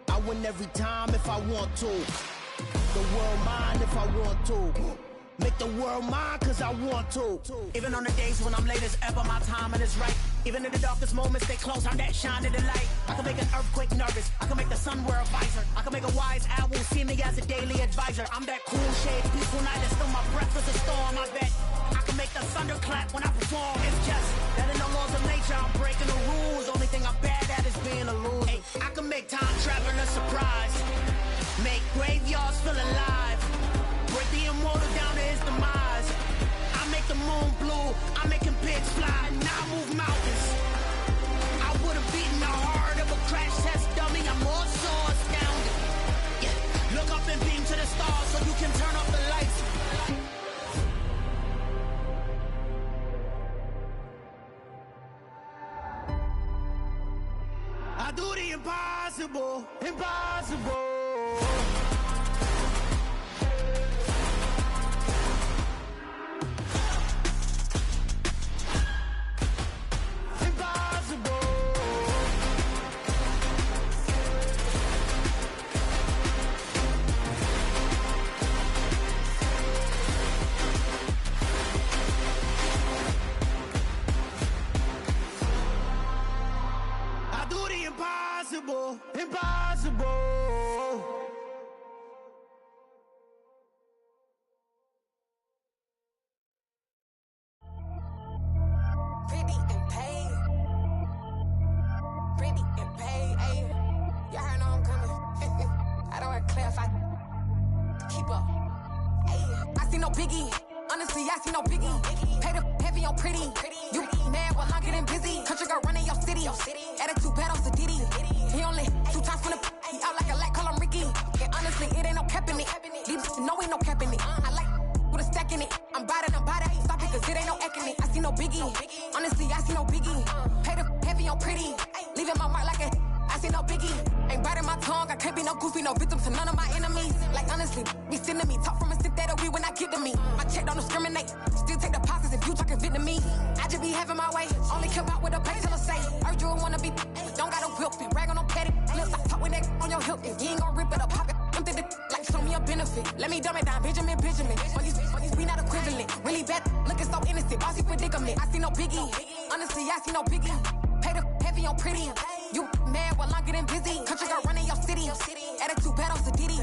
I win every time if I want to. The world mine if I want to. Make the world mine cause I want to. Even on the days when I'm late as ever, my timing is right. Even in the darkest moments, stay close, I'm that shine in the light. I can make an earthquake nervous, I can make the sun wear a visor. I can make a wise owl see me as a daily advisor. I'm that cool shade, peaceful night, and still my breath is a storm, I bet. I can make the thunder clap when I perform. It's just that in the laws of nature, I'm breaking the rules. Only thing I'm bad at is being a loser. Hey, I can make time traveling a surprise. Make graveyards feel alive. Break the immortal down to his demise. I make the moon blue, I'm making pigs fly, now I move mountains. I would've beaten the heart of a crash test dummy, I'm more so astounded. Yeah. Look up and beam to the stars so you can turn off the lights. I do the impossible, impossible. Impossible, impossible. Pretty and paid. Pretty and paid, ayy. Y'all heard know I'm coming. I don't want to clarify. Keep up. Ayy. I see no biggie. Honestly, I see no biggie. Pay the heavy on pretty. You mad while I'm getting busy. Country girl running your city. Attitude bad on Sadiddy. He only 2 times from the he out like a light, call him Ricky. And honestly, it ain't no cap in it. These know ain't no cap in it. I like with a stack in it. I'm by that. Stop it, cause it ain't no eck in it. I see no biggie. Honestly, I see no biggie. Pay the heavy on pretty. Leaving my mark like a I see no biggie. Ain't biting my tongue. I can't be no goofy, no victim to none of my enemies. Like honestly, be sending me talk from a sit that'll be when I get to me. My check don't discriminate. Still take deposits if you talking Vietnamese. I just be having my way. Only come out with a pay till I say. Heard you wanna be, don't got no whip. Rag on no petty lips. I talk with that on your hip. If you ain't gon' rip it up, pop it. Empty the like show me a benefit. Let me dumb it down, Benjamin. All these we not equivalent. Really bad, looking so innocent. Bossy predicament. I see no biggie. Honestly, I see no biggie. Pay the heavy on pretty. You mad while I'm getting busy. Country girl running your city. Attitude bad on Diddy.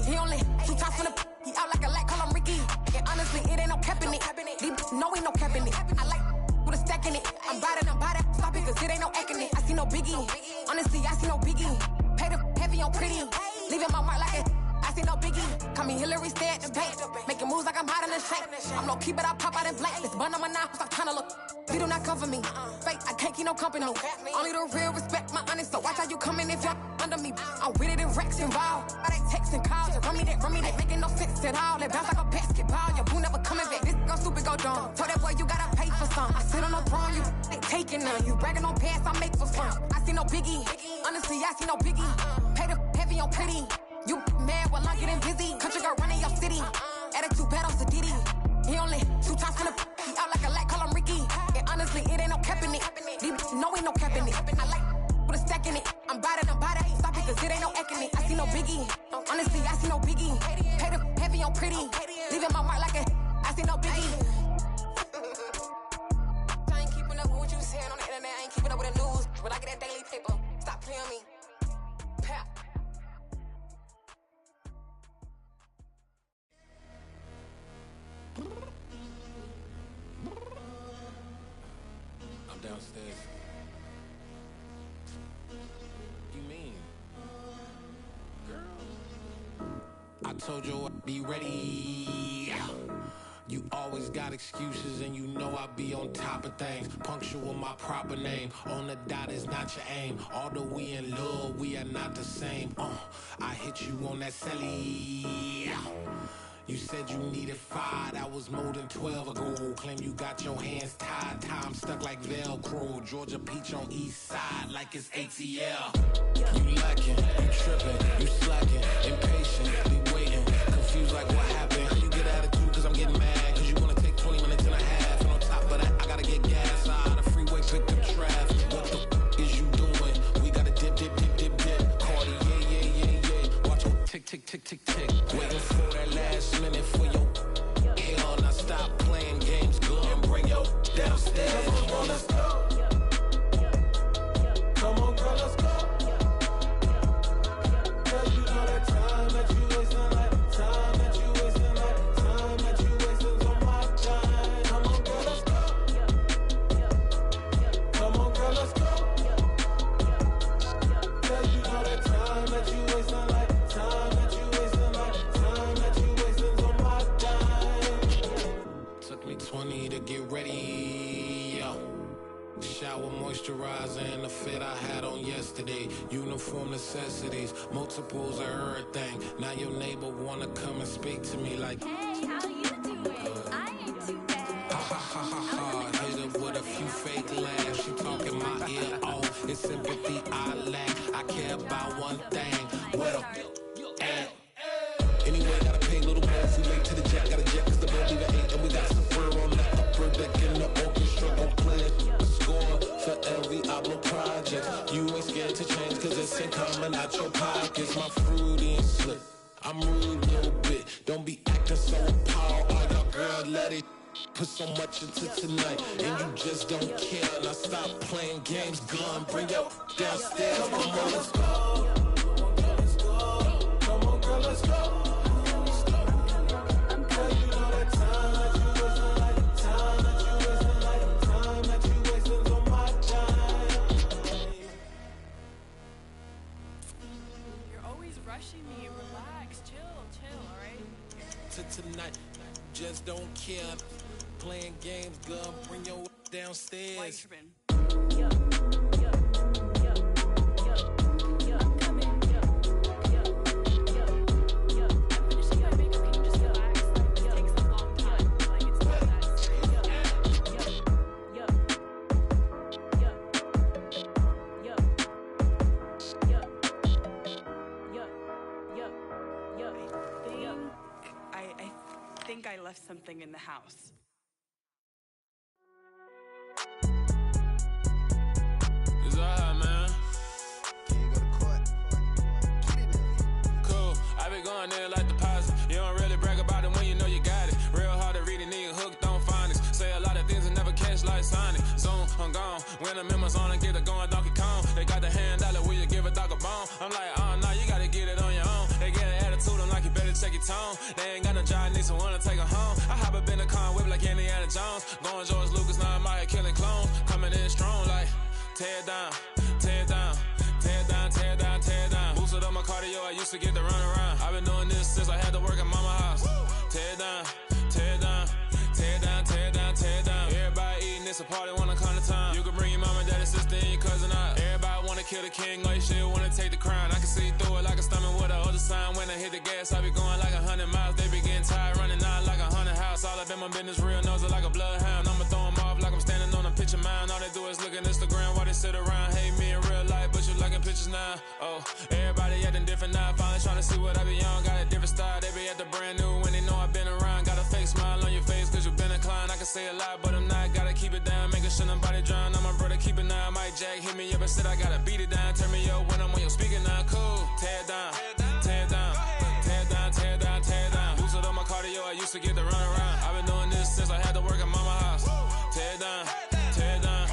He only 2 times from the. He out like a light, call him Ricky. And honestly, it ain't no cap in it. No, ain't no cap in it. I like with a stack in it. I'm by that. Stop it, cause it ain't no acting it. I see no biggie. Honestly, I see no biggie. Pay the heavy on pretty. Leaving my mark like it. I see no biggie. Call me Hillary, stay at the bank. Making moves like I'm hiding the shank. I'm low key, but I pop out in blank. This bun on my knife, I'm trying to look. They do not come for me. Fake, I can't keep no company. Only the real respect my honest. So watch how you coming if you're under me. I'm with it and Rex involved. I they texting calls. Run me that. Making no sense at all. They bounce like a basketball. Your boo never coming back. This go stupid, go dumb. Told that boy you gotta pay for some. I sit on the throne, you they taking none. You bragging on pants, I make for fun. I see no biggie. Honestly, I see no biggie. Pay the heavy on pretty. You mad while I'm getting busy. Country girl running your city. Attitude bad on Diddy. He only 2 times from the. He out like a light, call him Ricky. And honestly, it ain't no cap in it. No, ain't no cap in it. I like with a stack in it. I'm by that. Stop it, cause it ain't no acting it. I see no biggie. Honestly, I see no biggie. Pay the heavy on pretty. Leaving my mark like a. I see no biggie. I ain't keeping up with what you saying on the internet. I ain't keeping up with the news. When I get that daily paper, stop playing me. Pap. I'm downstairs. You mean? Girl. I told you I'd be ready. You always got excuses and you know I be on top of things. Punctual my proper name. On the dot is not your aim. Although we in love, we are not the same. I hit you on that celly. You said you needed 5, that was more than 12 ago. Claim you got your hands tied, time stuck like Velcro. Georgia Peach on east side like it's ATL. You lacking, you tripping, you slacking, impatient, be waiting, confused like what happened. How you get attitude cause I'm getting mad, cause you wanna take 20 minutes and a half. And on top of that, I gotta get gas out of the freeway, pick up traffic. What the is you doing? We gotta dip. Cardi, yeah. Watch your tick. Waiting for that last minute for your hell. Now stop playing games, go and bring your downstairs. Come on, let's go. Come on, girl, let's go. Cause you know that time that you wasting, like time that you wasting, like time that you wasting on my time. Come on, girl, let's go. Come on, girl, let's go. Cause you know that time that you wasting, like time that you wasting, like time that you wasting on my time. Took me 20 to get ready, yo. Shower, moisturizer, and the fit I had on yesterday. Uniform necessities, multiples of everything. Now your neighbor wanna come and speak to me like, Hey, how you doing? I ain't too bad. ha. Hit her with a few fake laughs. She talking my ear off. It's sympathy I lack. I care about one thing. Well, and anyway, gotta pay a little more if we late to the jet. Got a jet cause the boat leave at 8. And we got some fur on the upper deck in the orchestra. Gon' play a score for every album project. You ain't scared to change cause it's ain't coming out your pockets. My fruity and slick. I'm rude a little bit. Don't be acting so appalled. Oh, your girl, let it put so much into tonight. And you just don't care. Now stop playing games. Gun, bring your downstairs. Come on, let's go. Come on, girl, let's go. Rushing me, relax, chill, alright? To tonight, just don't care. Playing games, gun, bring your downstairs. I left something in the house. It's alright, man. Can you go to court? Cool. I been going there like deposit. You don't really brag about it when you know you got it. Real hard to read. Pajamas on and get it going Donkey Kong. They got the hand out, will you give a dog a bone? I'm like, nah, you gotta get it on your own. They get an attitude, I'm like, you better check your tone. They ain't got no job, need someone to take her home. I hop up in the car and whip like Indiana Jones. Going George Lucas, now I'm out here killing clones. Coming in strong like, tear it down, tear it down. Tear it down, tear it down, tear it down. Boosted up my cardio, I used to get to run around. I've been doing this since I had to work at mama house. Tear it down, tear it down, tear it down, tear it down, tear it down. Everybody eating, it's a party, wanna come to time. You can bring your mama, daddy, sister, and your cousin out. Everybody wanna kill the king, like shit, wanna take the crown. I can see through it like a stomach with a other sign. When I hit the gas, I be going like 100 miles. They be getting tired, running out like 100 house. All up in my business, real nose it like a bloodhound. I'ma throw them off like I'm standing on a picture mound. All they do is look at Instagram while they sit around. Hate me in real life, but you liking pictures now. Oh, everybody acting different now. Finally trying to see what I be on. Got a different style, they be at the brand new when they know I've been around. Got a fake smile on your face cause you been inclined. I can say a lot, but I'm not. Gotta keep it down, making sure nobody drown. I'm my brother, keep it now. Mike Jack hit me up and said I gotta beat it down. Turn me up when I'm on your speaker now. Cool, tear it down, tear it down, tear it down, tear it down, tear it down. Boosted up my cardio, I used to get to run around. I've been doing this since I had to work at mama house. Tear it down, tear it down,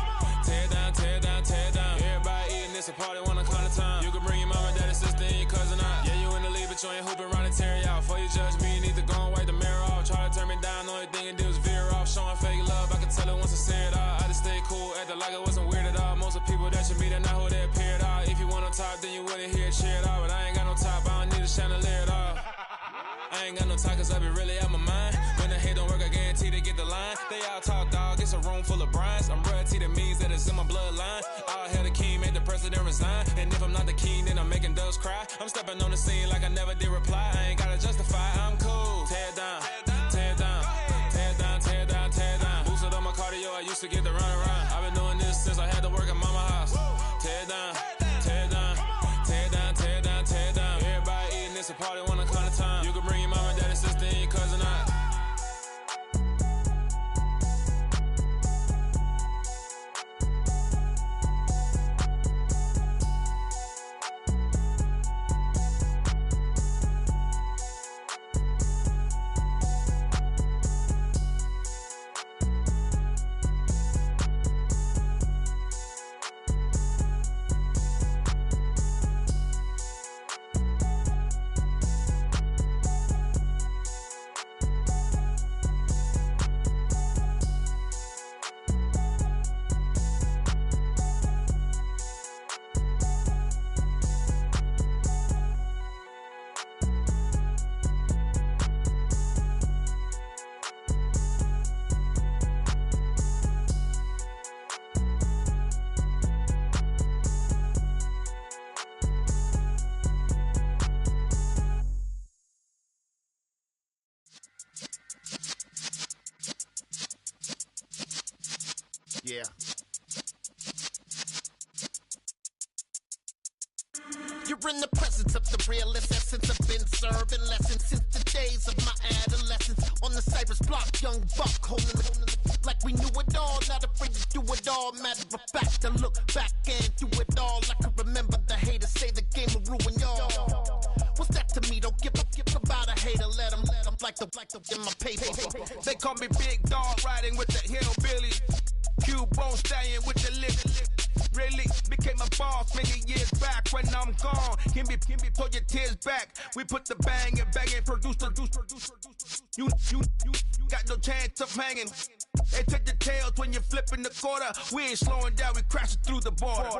tear it down, tear it down, tear it down. Everybody eating, it's a party, wanna come to time. You can bring your mama, daddy, sister, and your cousin out. Yeah, you in the lead, but you ain't hooping around and tear you out. Before you judge me, you need to go and wipe the mirror off. Try to turn me down, the only thing you do is veer off. Showing fake love, I can tell it once I say it all. I just stay cool, acting like it wasn't weird at all. Most of the people that you meet are not who they appear at all. If you want on top, then you wouldn't hear it cheer at all. But I ain't got no top, I don't need a chandelier at all. I ain't got no talk cause I be really out my mind. When the hate don't work, I guarantee they get the line. They all talk dog, it's a room full of brines. I'm royalty, that means that it's in my bloodline. All hail the king, made the president resign. And if I'm not the king, then I'm making doves cry. I'm stepping on the scene like I never did reply. I ain't gotta justify, I'm cool. Tear it down, tear it down, tear it down, tear it down, tear it down. Boosted up my cardio, I used to get to run around. I've been doing this since I had to work at mama house. Tear it down, tear it down, tear it down, tear it down, tear it down. Everybody eating, it's a party, wanna come to time. You can bring your mama, daddy, sister, and your cousin out. Yeah. You're in the presence of the realest essence. I've been serving lessons since the days of my adolescence. On the Cypress block, young buck holding it like we knew it all. Not afraid to do it all. Matter of fact, I look back and do it all. I can remember the haters say the game will ruin y'all. What's that to me? Don't give about a hater. Let them like the in my paper. They call me Big Dog, riding with the hillbilly. Cubone stallion with the lip. Really became a boss many years back. When I'm gone, can be pull your tears back. We put the bang and produce. You got no chance of hanging. They take the tails when you're flipping the quarter. We ain't slowing down, we crashing through the border.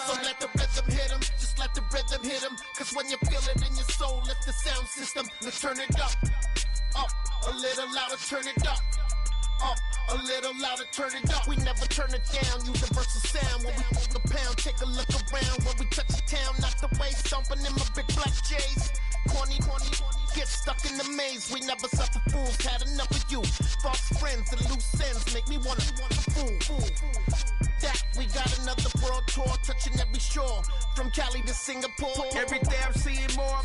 So let the rhythm hit him, just let the rhythm hit him. Cause when you feel it in your soul, lift the sound system. Let's turn it up, a little louder, turn it up, a little louder, turn it up. We never turn it down, universal sound. When we hold the pound, take a look around. When we touch the town, not the way, stomping in my big black J's. Corny, get stuck in the maze. We never suffer fools, had enough of you. False friends and loose ends make me wanna fool. That we got another world tour, touching every shore, from Cali to Singapore. Every day I'm seeing more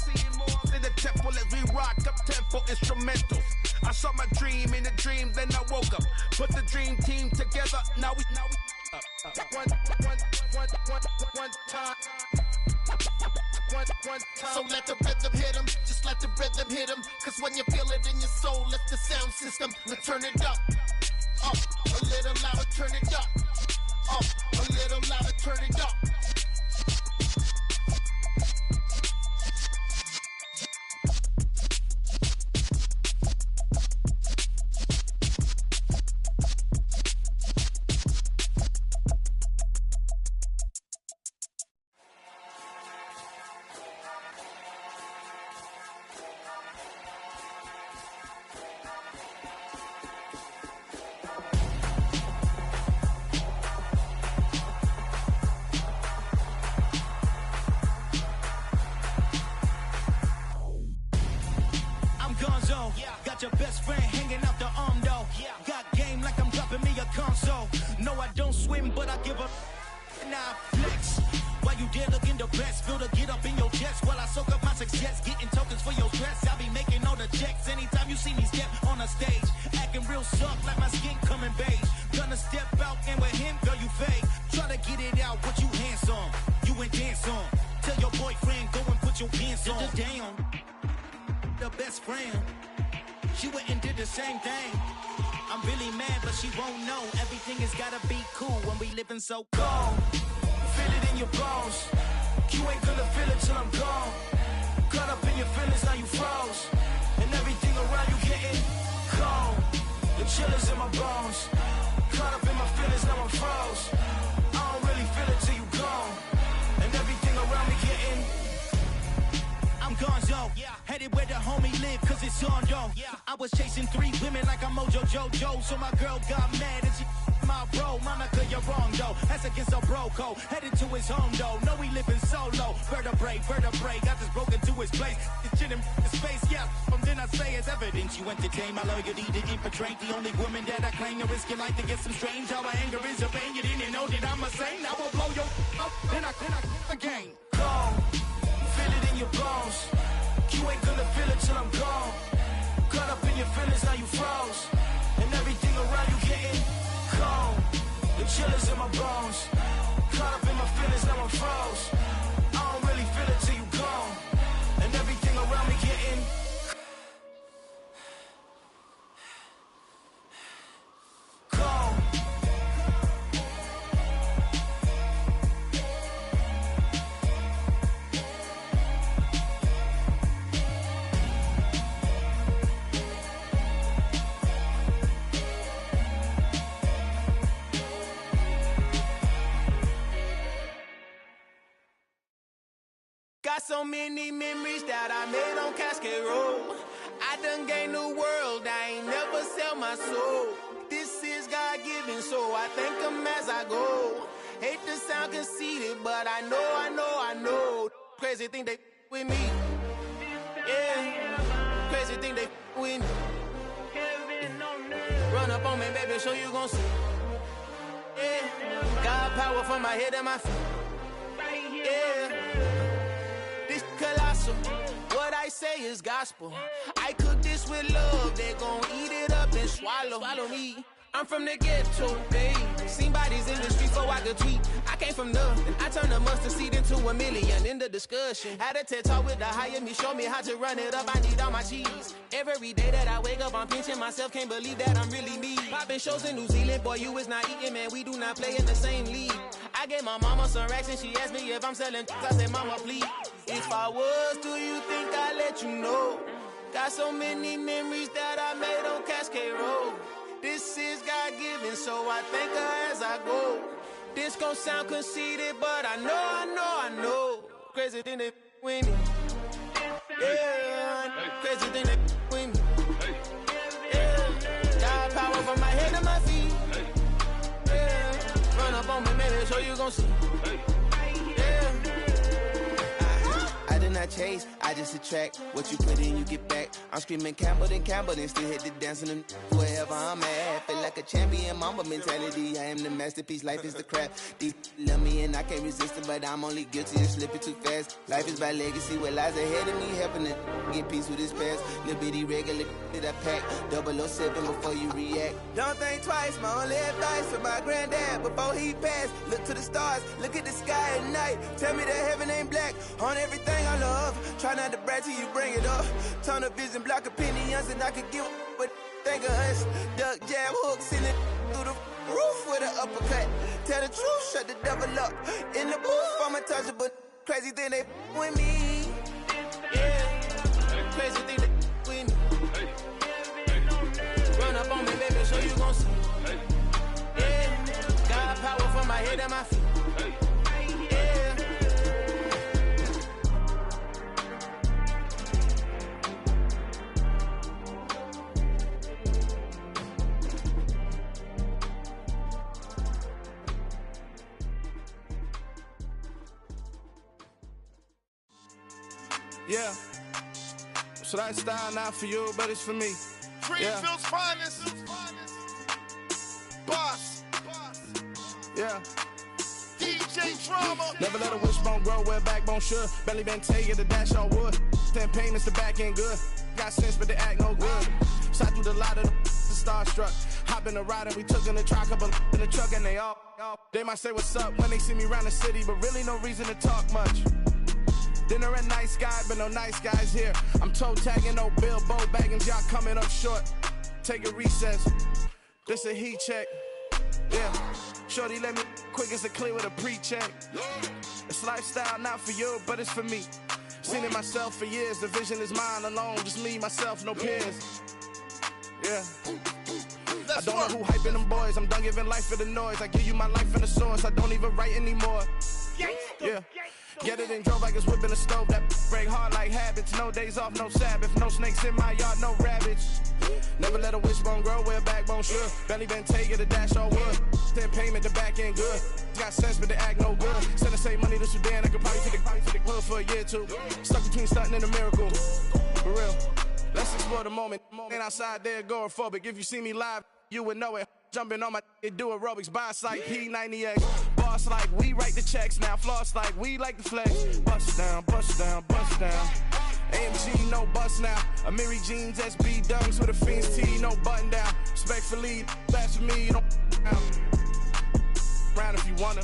in the temple as we rock up tempo instrumentals. I saw my dream in a dream, then I woke up. Put the dream team together. Now we one time. one time. So let the rhythm hit him, just let the rhythm hit him. Cause when you feel it in your soul, lift the sound system. Now turn it up, a little louder, turn it up, a little louder, turn it up. Got your best friend hanging out the arm though. Got game like I'm dropping me a console. No, I don't swim, but I give a now flex. While you there looking depressed, feel the get up in your chest while I soak up my success, getting tokens for your stress. I be making all the checks anytime you see me step on a stage, acting real soft like my skin coming beige. Gonna step out and with him, girl, you fake. Try to get it out, what you hands on, you ain't dance on. Tell your boyfriend go and put your pants on. Down, the best friend. She went and did the same thing. I'm really mad, but she won't know. Everything has gotta be cool when we living so cold. Feel it in your bones. You ain't gonna feel it till I'm gone. Caught up in your feelings, now you froze. And everything around you getting cold. The chillers in my bones. Caught up in my feelings, now I'm froze. I don't really feel it till you gone. And everything around me getting I'm gonzo, headed where the homie live, cause it's on though. I was chasing 3 women like I'm Mojo Jojo, so my girl got mad and she my bro. Monica, you're wrong though, that's against a bro code. Headed to his home though, no we living solo. Vertebrae, got this broken to his place. This shit in his face, from then I say it's evidence. You entertain my loyalty to infiltrate. The only woman that I claim to risk your life to get some strange. How my anger is a pain, you didn't know that I'm a saint. I will blow your up, then I again. Go. Feel it in your bones. You ain't gonna feel it till I'm gone. Caught up in your feelings, now you froze. And everything around you getting cold. The chillers in my bones. Caught up in my feelings, now I'm froze. I don't really feel it till you gone. And everything around me getting cold. Got so many memories that I made on Cascade Road. I done gained the world, I ain't never sell my soul. This is God-given, so I thank him as I go. Hate to sound conceited, but I know. Crazy thing they with me. Yeah, crazy thing they with me. Run up on me, baby, so you gon' see. Yeah, got power from my head and my feet. Yeah. Colossal, what I say is gospel. I cook this with love, they gon' eat it up and swallow me. I'm from the ghetto, babe. Seen bodies in the street before I could tweet. I came from nothing, I turned a mustard seed into $1 million in the discussion. Had a TED talk with the higher me, show me how to run it up, I need all my cheese. Every day that I wake up, I'm pinching myself, can't believe that I'm really me. Popping shows in New Zealand, boy, you is not eating, man, we do not play in the same league. I gave my mama some racks and she asked me if I'm selling. I said, mama, please. If I was, do you think I'd let you know? Got so many memories that I made on Cascade Road. This is God-given, so I thank her as I go. This gon' sound conceited, but I know. Crazy thing they with me. Yeah, crazy thing they with me. Yeah, got power from my head to my feet. Yeah, run up on me, baby, so you gon' see. I do not chase, I just attract. What you put in, you get back. I'm screaming Campbell, then still hit the dance and wherever I'm at. Feel like a that champion mamba mentality. I am the masterpiece, life is the craft. These love me and I can't resist it, but I'm only guilty of slipping too fast. Life is by legacy, what lies ahead of me, helping to get peace with this past. Little bitty regular that I pack, 007 before you react. Don't think twice, my only advice for my granddad before he passed. Look to the stars, look at the sky at night. Tell me that heaven ain't black on everything I love. Try not to brag till you bring it up. Tunnel vision, block opinions, and I could give what think of us. Duck jab hooks in it through the roof with an uppercut. Tell the truth, shut the devil up. In the booth, I'm untouchable. Crazy thing they with me. Yeah, crazy thing they with me. Run up on me, baby, so you gon' see. Yeah, got power from my head and my feet. Yeah, so that style not for you, but it's for me. Greenfield's finest. Boss. Yeah. DJ Drama. Never let a wishbone grow where backbone should. Belly been taking the dash on wood. 10 payments, the back end good. Got sense, but they act no good. Shot through the lot of the starstruck. Hop in the ride and we took in the truck, couple in the truck, and they all. They might say what's up when they see me around the city, but really no reason to talk much. Dinner at nice guy, but no nice guys here. I'm toe tagging, no Bilbo Baggins, y'all coming up short. Take a recess. This a heat check. Yeah. Shorty let me quick as a clear with a pre-check. It's lifestyle not for you, but it's for me. Seen it myself for years. The vision is mine alone. Just me, myself, no peers. Yeah. I don't know who hyping them boys. I'm done giving life for the noise. I give you my life in the source. I don't even write anymore. Yeah. Get it and drove like it's whipping a stove. That break hard like habits. No days off, no Sabbath. No snakes in my yard, no rabbits. Never let a wishbone grow where backbone should. Belly been taking the dash on wood. 10 payment, the back end good. Got sense, but they act no good. Send the same money to Sudan. I could probably take the hood for a year or two. Stuck between stunting and a miracle. For real. Let's explore the moment. Ain't outside there agoraphobic. If you see me live, you would know it. Jumping on my do aerobics, boss like P90X. Boss like we write the checks now. Floss like we like the flex. Bust down, bust down, bust down. AMG, no bust now. Amiri jeans, SB dunks with a Fiends T, no button down. Respectfully, that's for me, you don't round if you wanna.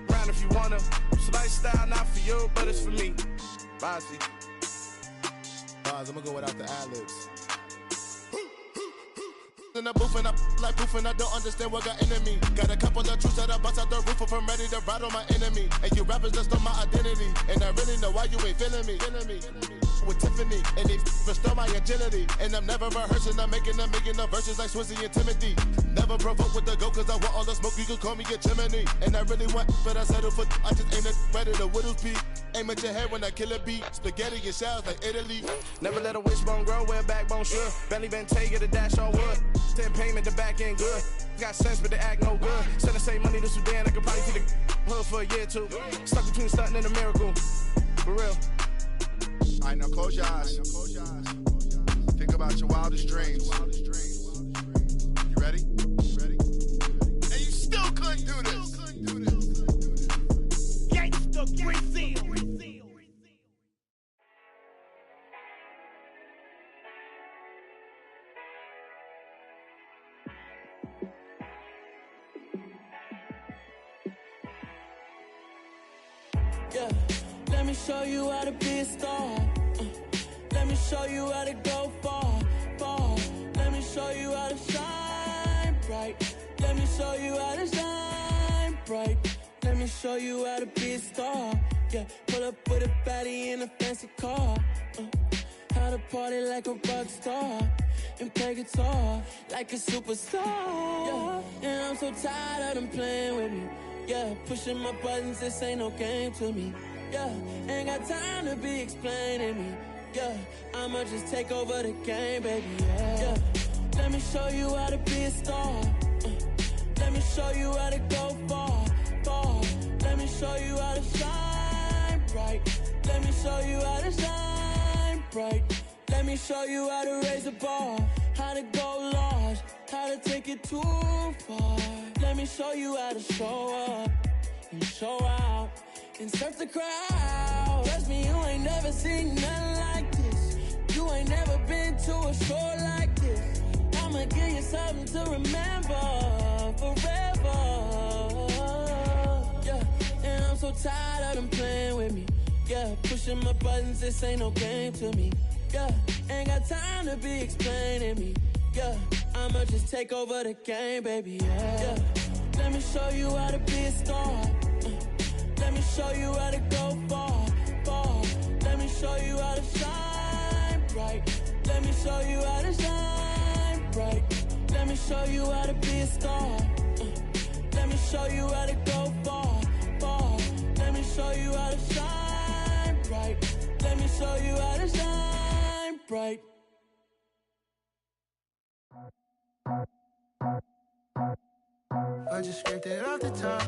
Round if you wanna. It's lifestyle not for you, but it's for me. Bossy. Bars, I'm gonna go without the ad-libs. In the booth and I like proof and I don't understand what got into me. Got a couple of truths that I bust out the roof if I'm ready to ride on my enemy. And you rappers just stole my identity, and I really know why you ain't feeling me. With Tiffany, and they restore my agility. And I'm never rehearsing, I'm making a million of verses like Swizzy and Timothy. Never provoke with the go, cause I want all the smoke, you can call me a chimney. And I really want, but I settle for, I just ain't ready to Whittles Peak. Aim at your head when I kill a beat. Spaghetti and shells like Italy. Never let a wishbone grow where backbone should. Belly been taking the dash on wood. 10 payment, the back end good. Got sense, but they act no good. Send the same money to Sudan, I could probably see the hood for a year or two. Stuck between stunting and a miracle. For real. Alright, now close your eyes. Think about your wildest dreams. You ready? And you still couldn't do this. Gangsta Brazil. Yeah, let me show you how to be a star. Let me show you how to go far, far. Let me show you how to shine bright. Let me show you how to shine bright. Let me show you how to be a star. Yeah, pull up with a baddie in a fancy car. How to party like a rock star and play guitar like a superstar. Yeah, and I'm so tired of them playing with me. Yeah, pushing my buttons, this ain't no game to me. Yeah, ain't got time to be explaining me. Yeah, I'ma just take over the game, baby. Yeah, let me show you how to be a star. Let me show you how to go far, far. Let me show you how to shine bright. Let me show you how to shine bright. Let me show you how to raise the bar, how to go large, how to take it too far. Let me show you how to show up and show out and surf the crowd. Trust me, you ain't never seen nothing like this. You ain't never been to a show like this. I'ma give you something to remember forever. Yeah, and I'm so tired of them playing with me. Yeah, pushing my buttons, this ain't no game to me. Yeah, ain't got time to be explaining me. Yeah, I'ma just take over the game, baby. Yeah, let me show you how to be a star. Let me show you how to go far, far. Let me show you how to shine bright. Let me show you how to shine bright. Let me show you how to be a star. Let me show you how to go far, far. Let me show you how to shine bright. Let me show you how to shine bright. I just scraped it off the top,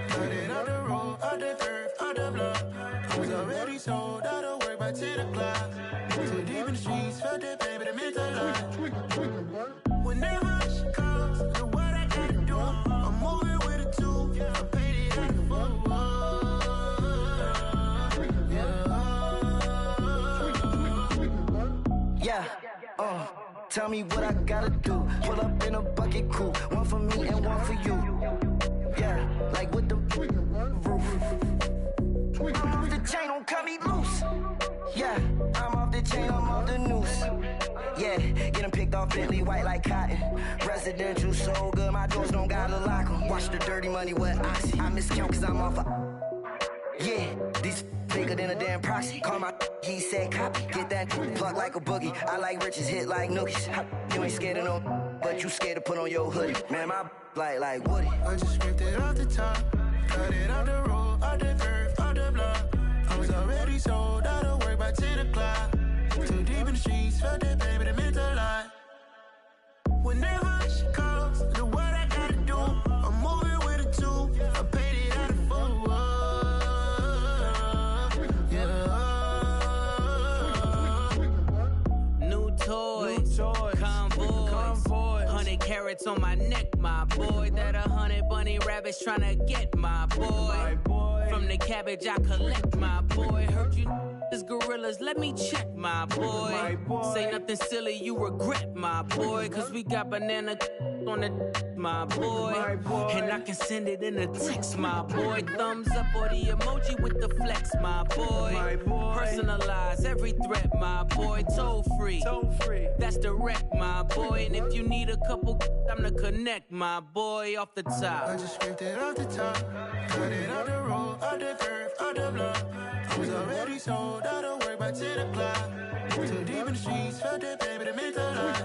cut it out the road, out the earth, out the block. I was already sold out of work by 10 o'clock. Too deep in the streets, felt that pain, but it meant a lot. Whenever she calls, know what I gotta do. I'm moving with a two, I paid it out the full. Yeah, tell me what I gotta do. Pull up in a bucket crew, one for me and one for you. Yeah, like with the roof. I'm off the chain, don't cut me loose. Yeah, I'm off the chain, I'm off the noose. Yeah, getting picked off Bentley white like cotton. Residential so good, my doors don't gotta lock 'em. Watch the dirty money with oxy. I miscount cause I'm off a... Yeah, these bigger than a damn proxy. Call my he said copy. Get that plug like a boogie. I like riches, hit like nookies. You ain't scared of no, but you scared to put on your hoodie. Man, my like Woody. I just scraped it off the top, cut it out the road, out the earth, out the block. I was already sold out of work by 10 o'clock. Too deep in the streets, felt that pain, but it meant a lot. Whenever she calls, know what I gotta do. I'm moving with a two, I paid it out of full. Convoy, 100 carats on my neck, my boy. That 100 bunny rabbits tryna get my boy. From the cabbage I collect, my boy. Heard you is gorillas, let me check, my boy. Say nothing silly, you regret, my boy. Cause we got banana on the my boy. And I can send it in a text, my boy. Thumbs up or the emoji with the flex, my boy. Personalize every threat, my boy. Toll free, that's direct, my boy. And if you need a couple, I'm to connect, my boy, off the top. I just scraped it off the top, cut it out the road, out the earth, out the block. I was already sold out of work by 10 o'clock. Too deep in the streets, felt that pain, but it meant a lot.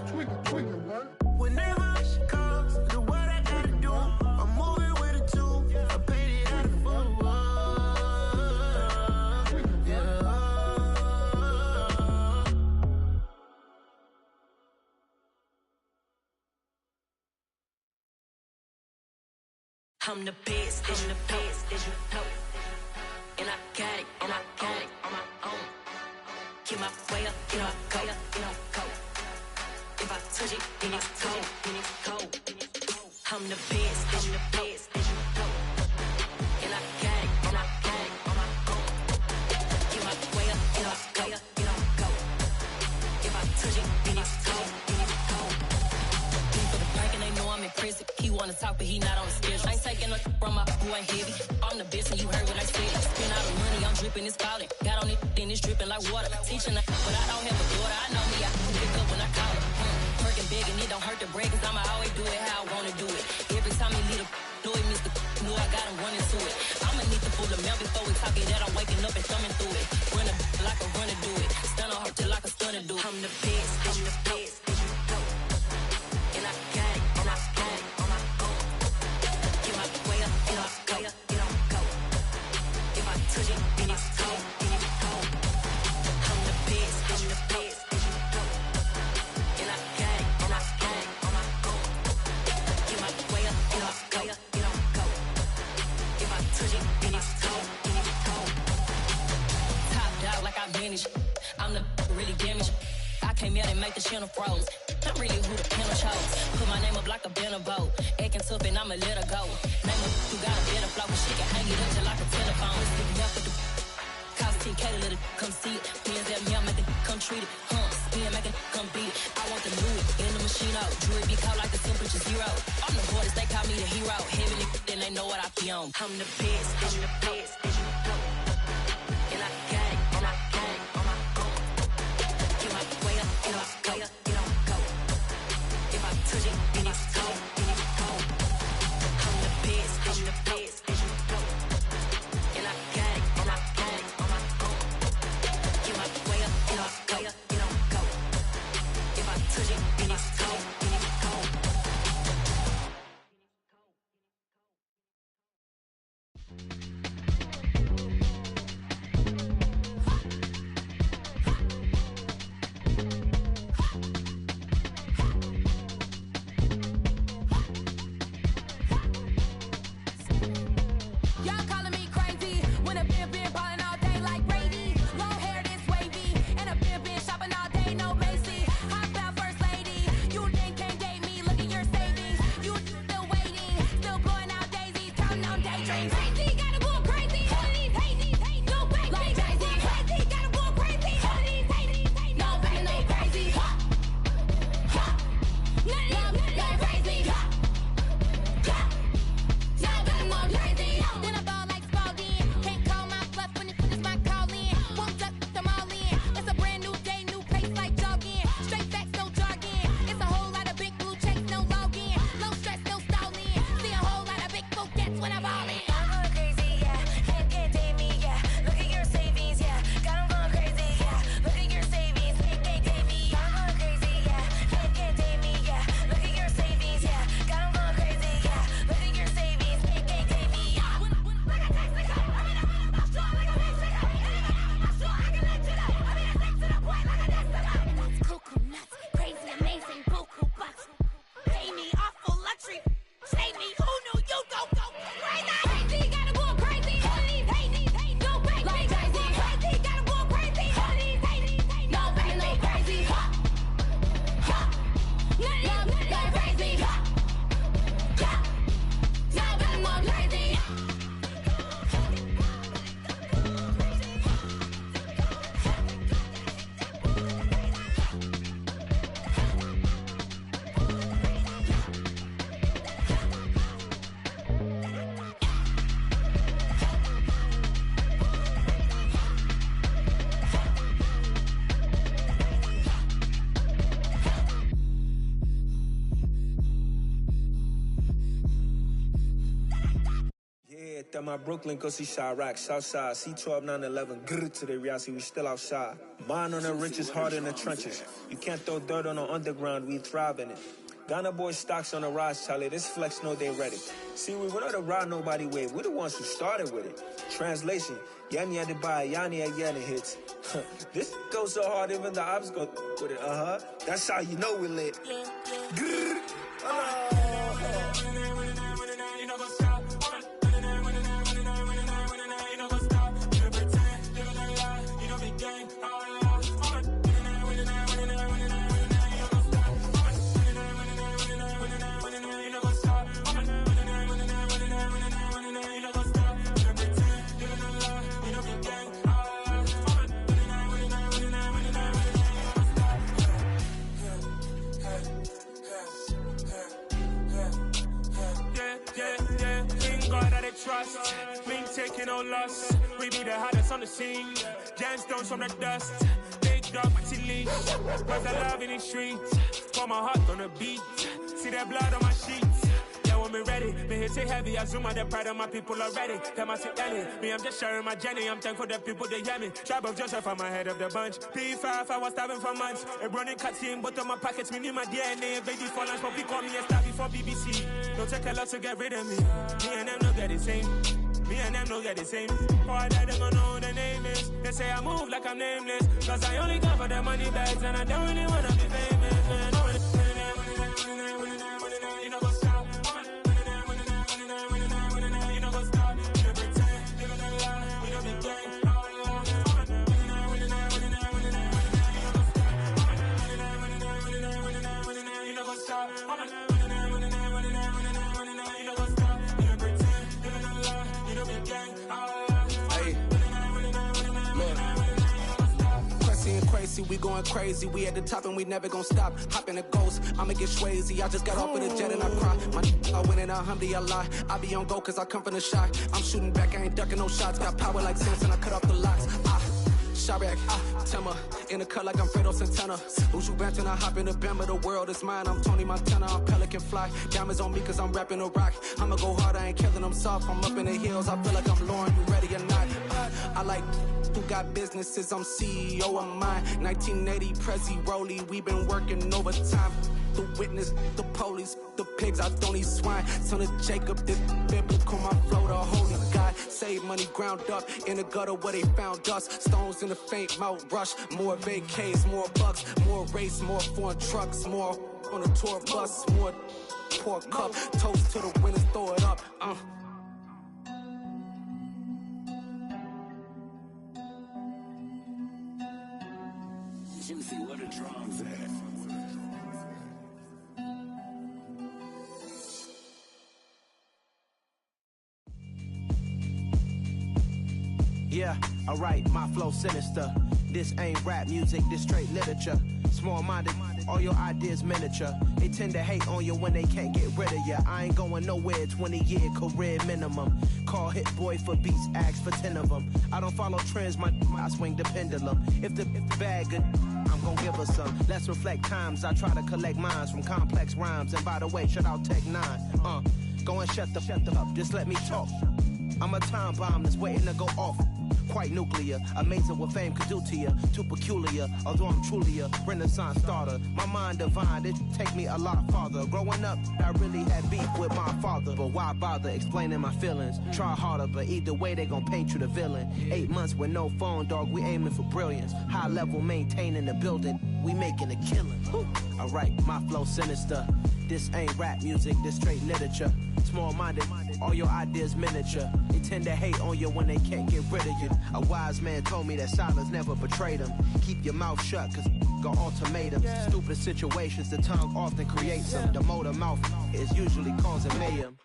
Whenever she calls, know what I gotta do. I'm moving with a two, I paid it out of full. I'm the best, and the best, as you know. And I got it, on my own. Get my way up, get my go, go. If I touch it, then it's cold, I'm the best, as you know. And I got it, on my own. Get my way up, get my go. If I touch it, then it's cold, for the bank and they know I'm in prison. He wanna talk, but he not on the schedule. I ain't taking no from my boy heavy. I'm the best and you heard what I said. Spend all the money, I'm dripping, it's falling. Got on it, then it's dripping like water. Teaching her, but I don't have a daughter. I know me, I can pick up when I call her. Working big and it don't hurt the break, cause I'ma always do it how I wanna do it. Every time he lead a do it, Mr. Know I got him running to it. I'ma need to pull the mail before we talk it that I'm waking up and thumbing through it. Run a like a runner do it. Stun on her till like a stunner do it. I'm the best, I'm the best. And I got it, and I got it on my own. Get my way up, get my go. If I touch it, then it's cold, I'm the best, I'm the best. And I got it, and I got it on my own. Get my way up, get my go. If I touch it, then it's cold, Top dog like I manage. I'm the really damaged. I came out and make the channel froze. I'm freely who the pen chose. Put my name up like a banner boat. Acting tough and I'ma let her go. Name her who got a better flow. She can hang it up just like a telephone. Stick me up with the cost 10K to let it come see it. Pins at me, I make it come treat it. Spin, make it come beat it. I want the new in the machine out. Jewelry be caught like the temperature 0. I'm the boys, they call me the hero. Heavily, then they know what I be on. I'm the best, I'm the best, and you know. And I got it, and I got it on my own. Get my way up, get my way up, get on go. If I touch it, then it's cold, then it's cold. I'm the best, and you know. And I got it, and I got it on my own. Get my way up, get my way up, get on go. If I touch it, then it's cold, then it's cold. Y'all calling me crazy when a been ballin' all day like Brady. Long hair this wavy, and a been shopping all day, no Macy. Hot about first lady, you think can't date me? Look at your savings, you still waiting, still blowing out daisies, counting on daydreams. Crazy, gotta go crazy. All of these hate, no baby. Like crazy, crazy, gotta go crazy. All of these hate, no baby, no crazy. None of these like crazy. Y'all got more crazy. Then I ball like Spalding. Can't call my bluff when it's my call in. Won't duck them all in. It's a brand new day, new pace like jogging. Straight facts, no jargon. It's a whole lot of big blue checks, no login. Low stress, no stalling. See a whole lot of big bouquets when I ball in. I'm going crazy, yeah. Can't date me, yeah. Look at your savings, yeah. Got 'em going crazy, yeah. Look at your savings, can't date me. I'm going crazy, yeah. Can't date me, yeah. Look at your savings, yeah. Got 'em going crazy, yeah. Look at your savings, can't date me. Cuckoo nuts, crazy, amazing, buku bucks. Pay me off for luxury. Save me, who knew you go crazy? Crazy, gotta go crazy. All of these hate, no baby. Like crazy, crazy, gotta go crazy. All of these hate, no baby, no crazy. None of these like crazy. Y'all got more crazy. Yeah, that my Brooklyn, go see Chirac, Southside, C12, 911, grr to the reality, we still outside. Mine on the riches, hard in the trenches. You can't throw dirt on the underground, we thrive in it. Ghana boys stocks on the rise, Charlie, this flex know they ready. See, we not the ride nobody wave, we the ones who started with it. Translation, Yanni had to buy, Yanni had Yanni hits. This goes so hard, even the ops go with it, That's how you know we lit. Grr. Trust, we ain't taking no loss. We be the hottest on the scene. Gemstones from the dust. Big dog, pretty leash. Was the love in the streets. Pour my heart on the beat. See that blood on my sheets. Yeah, when me ready, me hit it heavy. I zoom out the pride of my people already. Them I sit Ellie. Me, I'm just sharing my journey. I'm thankful the people they hear me. Tribe of Joseph, I'm ahead of the bunch. P5, I was starving for months. A running cut in, but on my pockets, me need my DNA. Baby for lunch, but we call me a star before BBC. Don't take a lot to get rid of me. Me and them no get the same. Me and them no get the same. All that they gonna know who the name is. They say I move like I'm nameless. Cause I only come for the money bags and I don't really wanna be famous, man. You know what's up? You know what's up? You pretend, you gonna lie, you know the game. going crazy. We at the top and we never gonna stop. Hop in a ghost, I'ma get Swayze. I just got off of the jet and I cry. I win in alhamdulillah. I be on go cause I come from the shot. I'm shooting back, I ain't ducking no shots. Got power like Samson, I cut off the locks. Shabak, Tema, in the cut like I'm Fredo Santana. Ushu Banton, I hop in the Bama, the world is mine. I'm Tony Montana, I'm Pelican Fly. Diamonds on me cause I'm rapping a rock. I'ma go hard, I ain't killing them soft. I'm up in the hills, I feel like I'm Lauren, you ready or not? I like who got businesses, I'm CEO of mine. 1980 Prezi Rolly, we been working overtime. The witness, the police, the pigs, I don't eat swine. Son of Jacob, this biblical, my flow, the holy God. Save money ground up in the gutter where they found us. Stones in the faint mouth rush. More vacays, more bucks, more race, more foreign trucks, more on a tour bus, more pour cup. Toast to the winners, throw it up. Juicy, where the drums at? Yeah, alright, my flow sinister. This ain't rap music, this straight literature. Small-minded, all your ideas miniature. They tend to hate on you when they can't get rid of you. I ain't going nowhere, 20-year career minimum. Call Hit Boy for beats, ask for 10 of them. I don't follow trends, I swing the pendulum. If the bag good, I'm gon' give her some. Let's reflect times, I try to collect minds from complex rhymes. And by the way, shout out Tech 9. Go and shut the up, just let me talk. I'm a time bomb that's waiting to go off. Quite nuclear, amazing what fame could do to you. Too peculiar, although I'm truly a renaissance starter. My mind divine, it take me a lot farther. Growing up, I really had beef with my father. But why bother explaining my feelings? Try harder, but either way they gon' paint you the villain. 8 months with no phone, dog, we aiming for brilliance. High level maintaining the building, we making a killing. Alright, my flow sinister. This ain't rap music, this straight literature. Small-minded, all your ideas miniature. They tend to hate on you when they can't get rid of you. A wise man told me that silence never betrayed him. Keep your mouth shut, cause got ultimatums. Stupid situations, the tongue often creates them. The motor mouth is usually causing mayhem.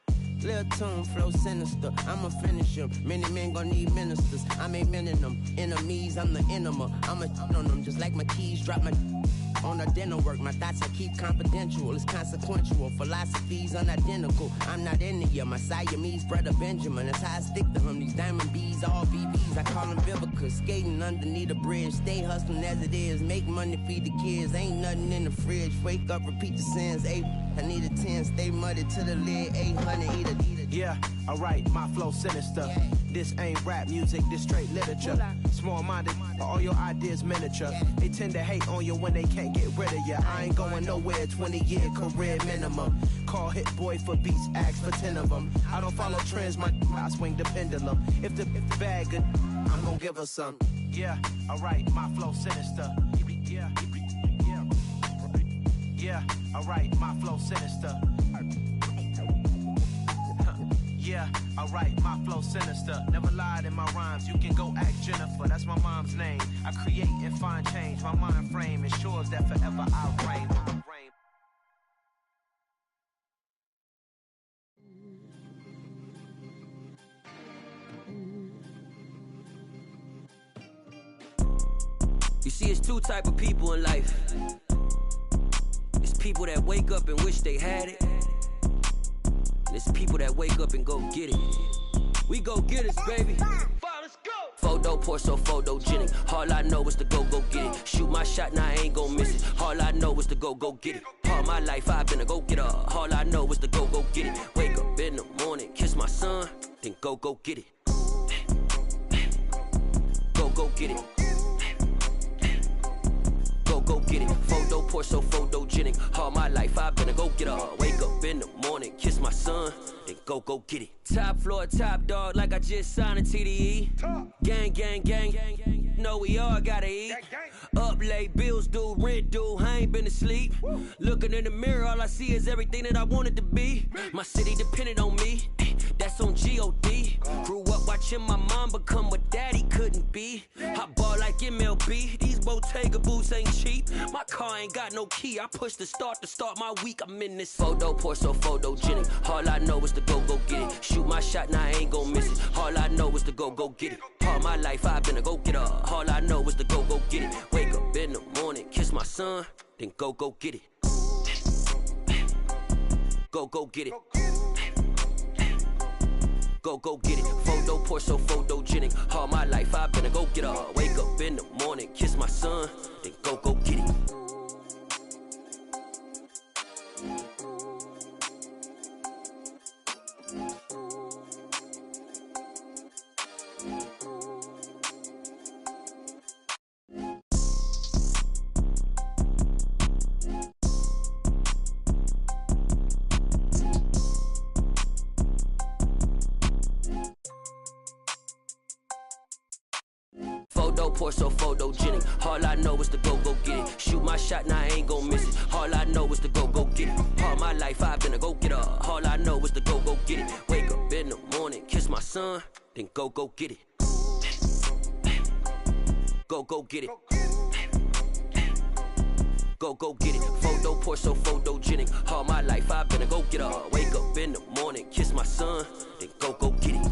Lil' tune, flow sinister, I'ma finish him. Many men gon' need ministers, I'm aiming them. Enemies, I'm the enema. I'ma on them, just like my keys, drop my on the dental work. My thoughts I keep confidential, it's consequential. Philosophies unidentical, I'm not into you. My Siamese brother Benjamin, that's how I stick to him. These diamond bees, all BBs, I call them Vivica. Skating underneath the bridge, stay hustling as it is. Make money, feed the kids, ain't nothing in the fridge. Wake up, repeat the sins, I need a 10, stay muddy to the lid, 800, eat a. Yeah, alright, my flow sinister. This ain't rap music, this straight literature. Small-minded, all your ideas miniature. They tend to hate on you when they can't get rid of you. I ain't going nowhere, 20-year career minimum. Call Hit Boy for beats, ask for 10 of them. I don't follow trends, I swing the pendulum. If the bag good, I'm gon' give her some. Yeah, alright, my flow sinister. Yeah, alright, my flow sinister. Yeah, alright, my flow sinister. Never lied in my rhymes, you can go ask Jennifer. That's my mom's name. I create and find change. My mind frame ensures that forever I'll reign. You see, it's two type of people in life. It's people that wake up and wish they had it. There's people that wake up and go get it. We go get it, baby. Let's go. Photo pour so photogenic. All I know is to go get it. Shoot my shot, now I ain't gon' miss it. All I know is to go get it. All my life I've been a go getter. All I know is to go get it. Wake up in the morning, kiss my son, then go get it. Go get it. Go get it. Photo pour so photogenic. All my life I've been a go getter. Wake up in the morning, kiss my son, then go get it. Top floor, top dog, like I just signed a TDE. Gang. Know we all gotta eat. Up late, bills due, rent due, I ain't been asleep. Looking in the mirror, all I see is everything that I wanted to be. My city depended on me, that's on G.O.D. Grew up watching my mom become what daddy couldn't be. I ball like MLB, these Bottega boots ain't cheap. My car ain't got no key, I push the start to start my week. I'm in this photo pour so photogenic. All I know is to go get it. Shoot my shot, now I ain't gon' miss it. All I know is to go get it. All my life I've been a go getter. All I know is to go get it. Wake up in the morning, kiss my son, then go get it. Go get it. Go get it. Photo poor, so photogenic. All my life I've been a go getter. Wake up in the morning, kiss my son, then go get it. Photo poor, so photogenic. All I know is to go get it. Shoot my shot, now I ain't gon' miss it. All I know is to go get it. All my life I've been a go getter. All I know is to go get it. Wake up in the morning, kiss my son, then go get it. Go get it. Go get it. Photo poor, so photogenic. All my life I've been a go getter. Wake up in the morning, kiss my son, then go get it.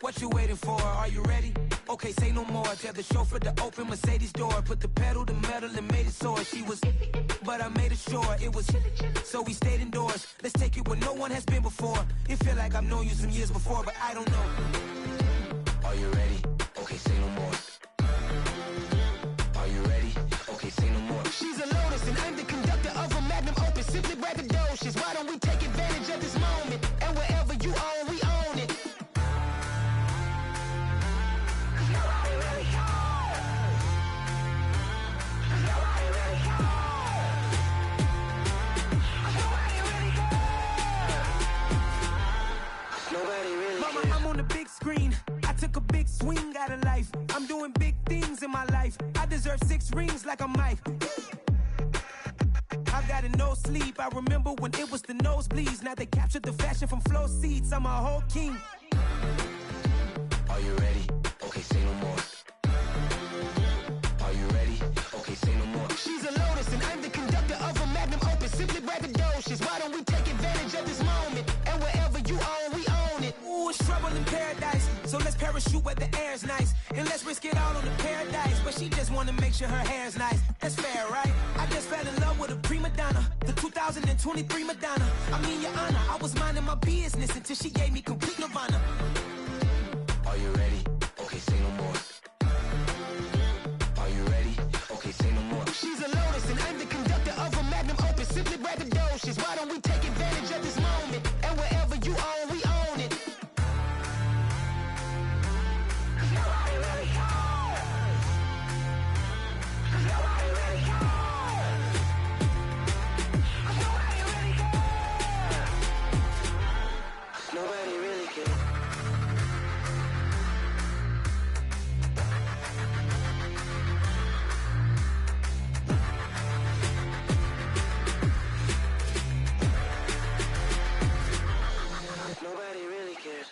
What you waiting for? Are you ready? Okay, say no more. Tell the chauffeur to open Mercedes door. Put the pedal to metal and made it soar. She was, but I made it sure it was. So we stayed indoors. Let's take it where no one has been before. It feel like I've known you some years before, but I don't know. Are you ready? Okay, say no more. Are you ready? Okay, say no more. She's a Lotus and I'm the conductor of a magnum opus. Simply braggadocious. Why don't we take advantage of this moment? And wherever you own, we own it. I took a big swing out of life. I'm doing big things in my life. I deserve 6 rings like a Mike. I've got no sleep. I remember when it was the nosebleeds. Now they captured the fashion from flow seats. I'm a whole king. Are you ready? Okay, say no more. Are you ready? Okay, say no more. She's a Lotus and I'm the conductor of a magnum opus. Simply braggadocious. Why don't we take advantage of this moment? And wherever you own, we own it. Ooh, it's trouble in paradise. So let's parachute where the air's nice. And let's risk it all on the paradise. But she just wanna make sure her hair's nice. That's fair, right? I just fell in love with a prima donna. The 2023 Madonna. I mean, your honor, I was minding my business until she gave me complete nirvana. Are you ready? Okay, say no more. Are you ready? Okay, say no more. She's a Lotus and I'm the conductor of a magnum opus. Simply braggadocious. Why don't we take advantage of this moment? And wherever you own, we own it. Nobody really cares. Nobody really cares. Nobody really cares. Nobody really cares. Nobody really cares.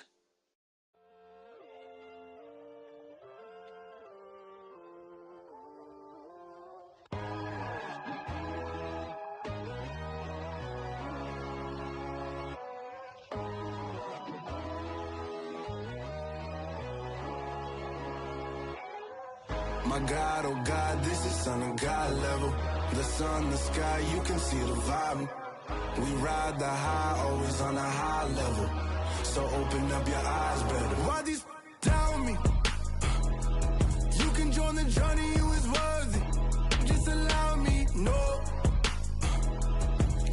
My God, oh God, this is Son of God level. The sun, the sky, you can see the vibe. We ride the high, always on a high level. So open up your eyes better. Why these tell me? You can join the journey, you is worthy. Just allow me, no.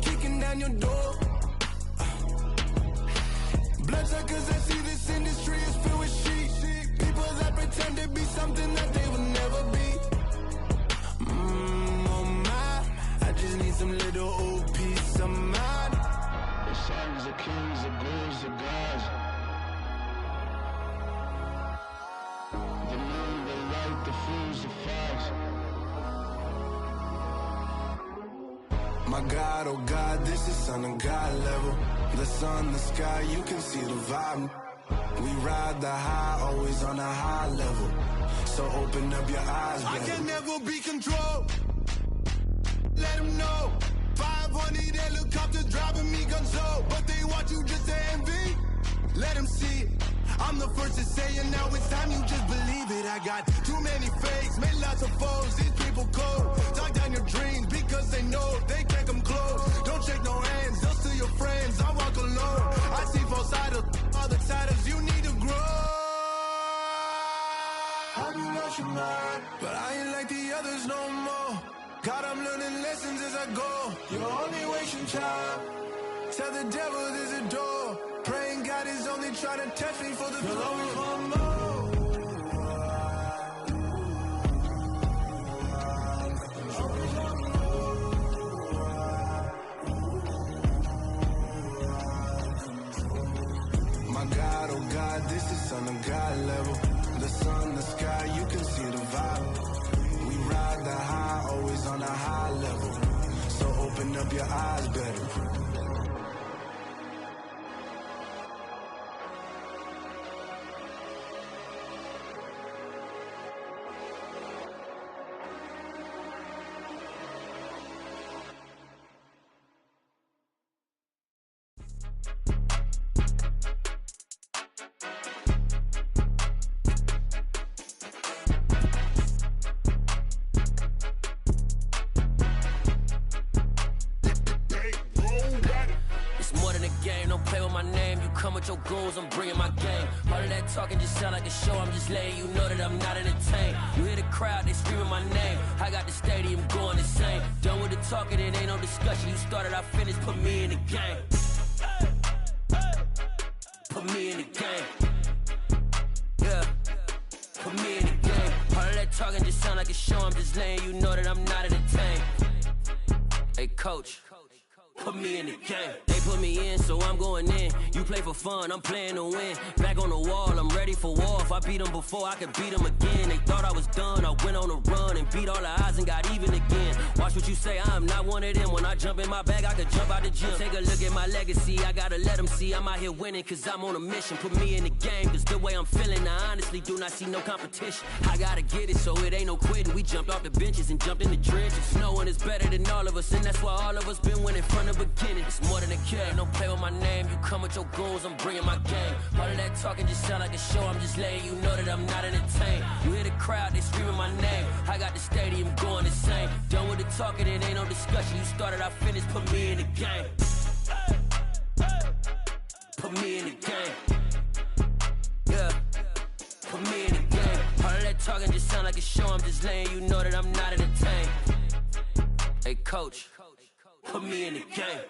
Kicking down your door. Bloodsuckers that see this industry is filled with sheep. People that pretend to be something that they will never be. Oh my, I just need some little old peace of mind. The sons of kings, the bulls, the gods. The moon, the light, the fools, the fogs. My God, oh God, this is Son of God level. The sun, the sky, you can see the vibe. We ride the high, always on a high level. So open up your eyes, baby. I can never be controlled. Let them know. 500 helicopters driving me gonzo, but they want you just to envy. Let them see it. I'm the first to say it, now it's time you just believe it. I got too many fakes, made lots of foes. These people cold. Talk down your dreams because they know they can't come close. Don't shake no hands, they'll steal your friends. I walk alone. I see both sides of other siders. You need to grow. Have you lost your mind? But I ain't like the others no more. God, I'm learning lessons as I go. You're only wasting time. Tell the devil there's a door. Praying God is only trying to test me for the You'll always flow. want more. My God, oh God, this is on a God level. The sun, the sky, you can see the vibe. We ride the high, always on a high level. So open up your eyes better. Your goals, I'm bringing my game. All of that talking just sound like a show. I'm just letting you know that I'm not entertained. You hear the crowd, they screaming my name. I got the stadium going insane. Done with the talking, it ain't no discussion. You started, I finished, put me in the game. Put me in the game. Yeah, put me in the game. All of that talking just sound like a show. I'm just letting you know that I'm not entertained. Hey, coach. Put me in the game. They put me in, so I'm going in. You play for fun, I'm playing to win. Back on the wall, I'm ready for war. If I beat them before, I could beat them again. They thought I was done, I went on a run and beat all the odds and got even again. Watch what you say, I'm not one of them. When I jump in my bag, I could jump out the gym. Take a look at my legacy, I gotta let them see I'm out here winning, cause I'm on a mission. Put me in the game, cause the way I'm feeling, I honestly do not see no competition. I gotta get it, so it ain't no quitting. We jumped off the benches and jumped in the trenches. No one is better than all of us, and that's why all of us been winning from the beginning. It's more than a game, don't play with my name. You come with your goals, I'm bringing my game. All of that talking just sound like a show. I'm just letting you know that I'm not entertained. You hear the crowd, they screaming my name. I got the stadium going insane. Done with the talking, it ain't no discussion. You started, I finished, put me in the game. Put me in the game. Yeah, put me in the game. All of that talking just sound like a show. I'm just letting you know that I'm not entertained. Hey, coach. Put me in the game.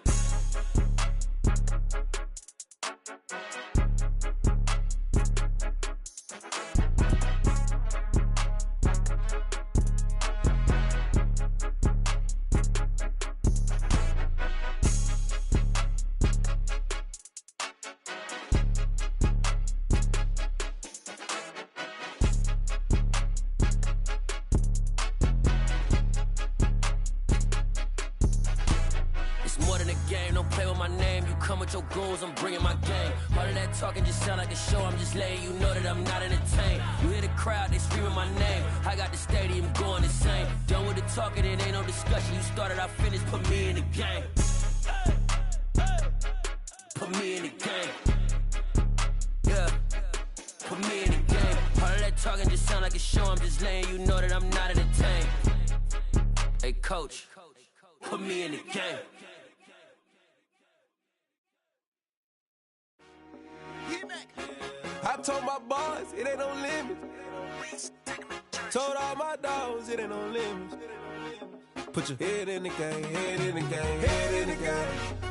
Your goals, I'm bringing my game. All of that talking just sound like a show. I'm just letting you know that I'm not entertained. You hear the crowd, they screaming my name. I got the stadium going insane. Done with the talking, it ain't no discussion. You started, I finished, put me in the game. Put me in the game. Yeah, put me in the game. All of that talking just sound like a show. I'm just letting you know that I'm not entertained. Hey, coach, put me in the game. I told my boys, it ain't no limits. Told all my dogs, it ain't no limits. Put your head in the game, head in the game, head in the game.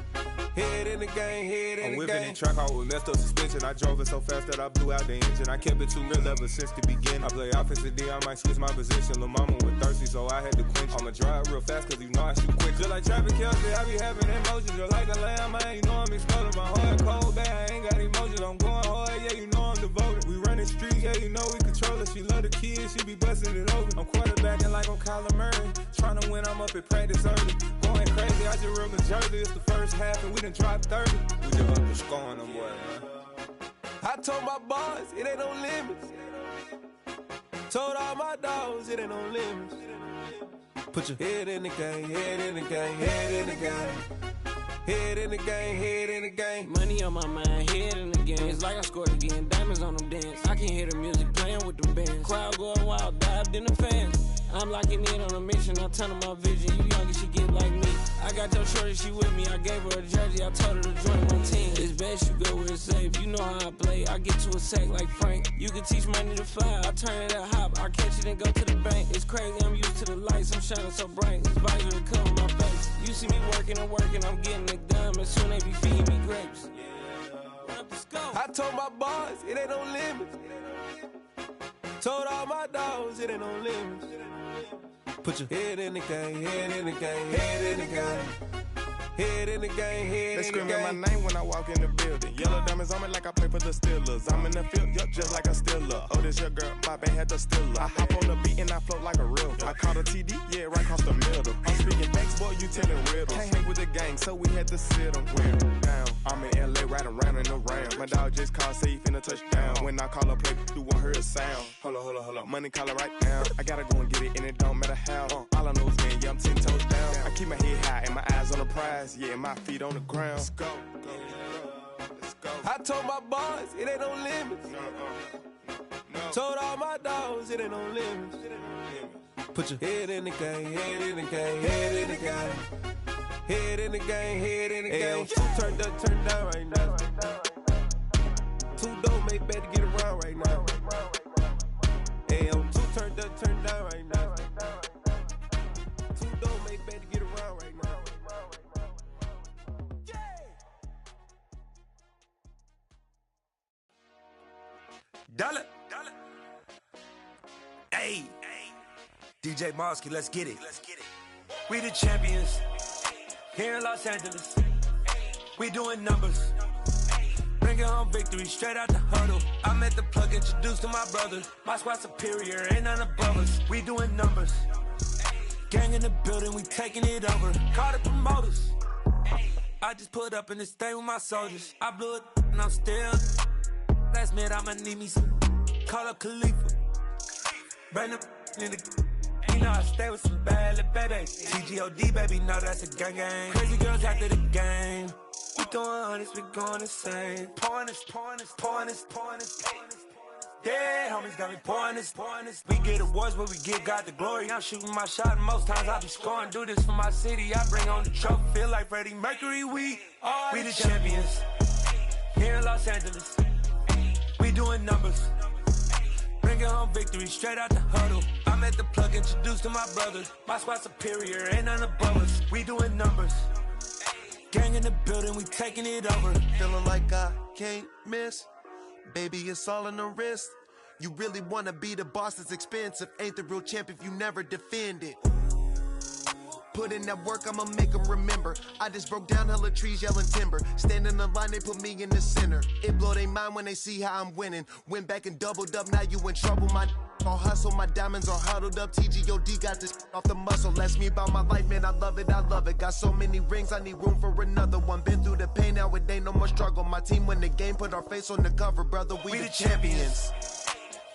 Head in the game, head in the game. I'm whipping in track out with messed up suspension. I drove it so fast that I blew out the engine. I kept it too real ever since the beginning. I play offensive D, I might switch my position. Lil' mama was thirsty, so I had to quench. I'ma drive real fast, cause you know I shoot quick. Just like Travis Kelce, I be having emotions. Just like a lamb, man, you know I'm exploding. My heart cold, bad, I ain't got emotions. I'm going hard, yeah, you know I'm devoted. We running streets, yeah, you know we control it. She love the kids, she be busting it open. I'm quarterbacking like I'm Kyler Murray. Trying to win, I'm up at practice early. Going crazy, I just real the jersey. It's the first half and we done dropped 30. We just up to scoring them, boy, man. I told my boys, it ain't no limits. Told all my dogs, it ain't no limits. Put your head in the game, head in the game, head in the game. Head in the game, head in the game. Money on my mind, head in the game. It's like I scored again, diamonds on them dance. I can hear the music playing with them bands. Crowd going wild, dived in the fans. I'm locking in on a mission, I turn on my vision. You young and she get like me. I got your shorty, she with me. I gave her a jersey, I told her to join my team. It's best you go where it's safe. You know how I play. I get to a sack like Frank. You can teach money to fly. I turn it at hop. I catch it and go to the bank. It's crazy, I'm used to the lights. I'm shining so bright. This visor to cover my face. You see me working and working, I'm getting it done. And soon they be feeding me grapes. I told my boys, it ain't no limits. Told all my dogs, it ain't no limits. Put your head in the game, head in the game, head in the game. Head in the game, head They in the game. screaming my name when I walk in the building. Yellow diamonds on me like I play for the Steelers. I'm in the field, yup, just like a Steeler. Oh, this your girl, my band had the Steeler. I hop on the beat and I float like a river. I caught a TD, yeah, right across the middle. I'm speaking facts, boy, you telling riddles. Can't hang with the gang, so we had to sit them down. I'm in LA, riding round and around. My dog just called, say he finna touch down. When I call up, play, you won't hear a sound. Hold up, money calling right now. I gotta go and get it, and it don't matter how. All I know is man, yeah, I'm 10 toes down. I keep my head high and my eyes on the prize. Yeah, my feet on the ground. Let's go. I told my boys, it ain't no limits. Told all my dogs, it ain't no limits. Put your head in the game, head in the game, head in the game. Head in the game, head in the game. Two turned up, turned down right now. Two dope make better get around right now. Two turned up, turned down right now. Two dope make better get around right now. Dollar. Hey. DJ Mosky, let's get it. We the champions. Here in Los Angeles. We doing numbers. Bringing home victory straight out the huddle. I'm at the plug, introduced to my brother. My squad superior, ain't none above us. We doing numbers. Gang in the building, we taking it over. Call the promoters. I just put up in this thing with my soldiers. I blew it and I'm still. Last minute I'ma need me some. Call up Khalifa. Bring them in the. You know I stay with some bad little babies. TGOD baby, know that's a gang gang. Crazy girls after the game. We doing honest, we going insane. Pouring this. Yeah, homies got me pouring this. We get awards, but we give God the glory. I'm shooting my shot, and most times I be scoring. Do this for my city, I bring on the trophy. Feel like Freddie Mercury, we the champions. Here in Los Angeles, we doing numbers. Bringing home victory straight out the huddle. I'm at the plug, introduced to my brother. My squad superior, ain't none above us. We doing numbers. Gang in the building, we taking it over. Feeling like I can't miss. Baby, it's all in the wrist. You really wanna be the boss, it's expensive. Ain't the real champ if you never defend it. Put in that work, I'ma make them remember. I just broke down hella trees, yelling timber. Stand in the line, they put me in the center. It blow they mind when they see how I'm winning. Went back and doubled up, now you in trouble. My all hustle, my diamonds are huddled up. TGOD got this off the muscle. Ask me about my life, man, I love it. Got so many rings, I need room for another one. Been through the pain, now it ain't no more struggle. My team win the game, put our face on the cover, brother. We the champions.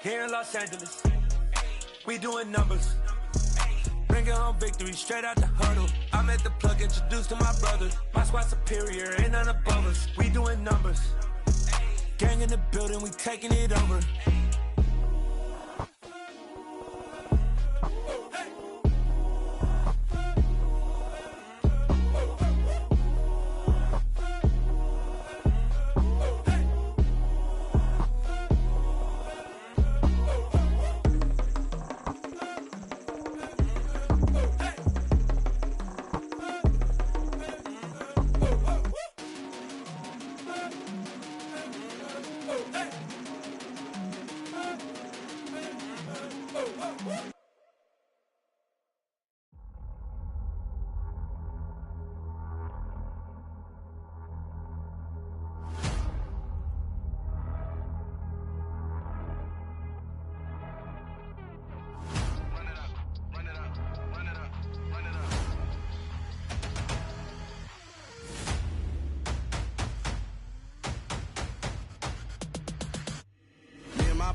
Here in Los Angeles, we doing numbers. Bringing home victory straight out the huddle. I'm at the plug, introduced to my brother. My squad superior, ain't none above us. We doing numbers. Gang in the building, we taking it over.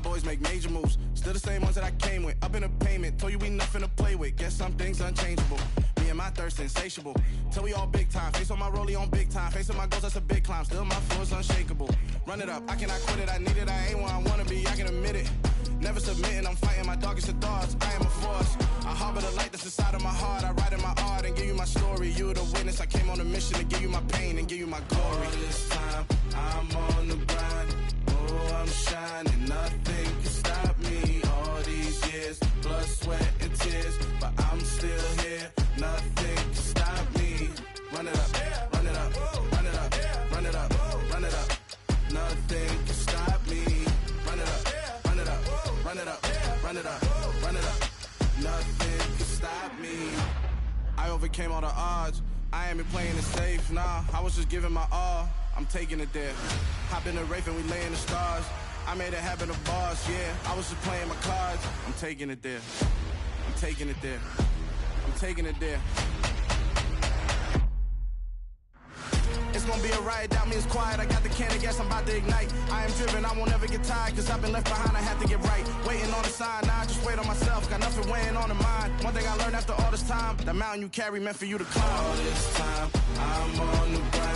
boys make major moves. Still the same ones that I came with. Up in the payment, told you we nothing to play with. Guess some things unchangeable. Me and my thirst insatiable. Till we all big time. Face on my rollie on big time. Facing my goals, that's a big climb. Still my floor's unshakable. Run it up, I cannot quit it. I need it, I ain't where I wanna be, I can admit it. Never submitting, I'm fighting my darkest of thoughts. I am a force. I harbor the light that's inside of my heart. I write in my art and give you my story. You the witness. I came on a mission to give you my pain and give you my glory. All this time, I'm on the grind. Oh, I'm shining. Nothing can stop me. All these years, blood, sweat, and tears. But I'm still here. Nothing can stop me. Run it up, run it up, run it up, run it up, run it up. Nothing can stop me. Run it up, run it up, run it up, run it up, run it up. Nothing can stop me. I overcame all the odds. I ain't been playing it safe, nah. I was just giving my all. I'm taking it there. Hop in the Wraith and we lay in the stars. I made it happen, a boss, yeah. I was just playing my cards. I'm taking it there. I'm taking it there. I'm taking it there. It's gonna be a riot, doubt me it's quiet. I got the can of gas, I'm about to ignite. I am driven, I won't ever get tired, cause I've been left behind, I have to get right. Waiting on the sign, now I just wait on myself, got nothing weighing on the mind. One thing I learned after all this time, the mountain you carry meant for you to climb. All this time, I'm on the grind.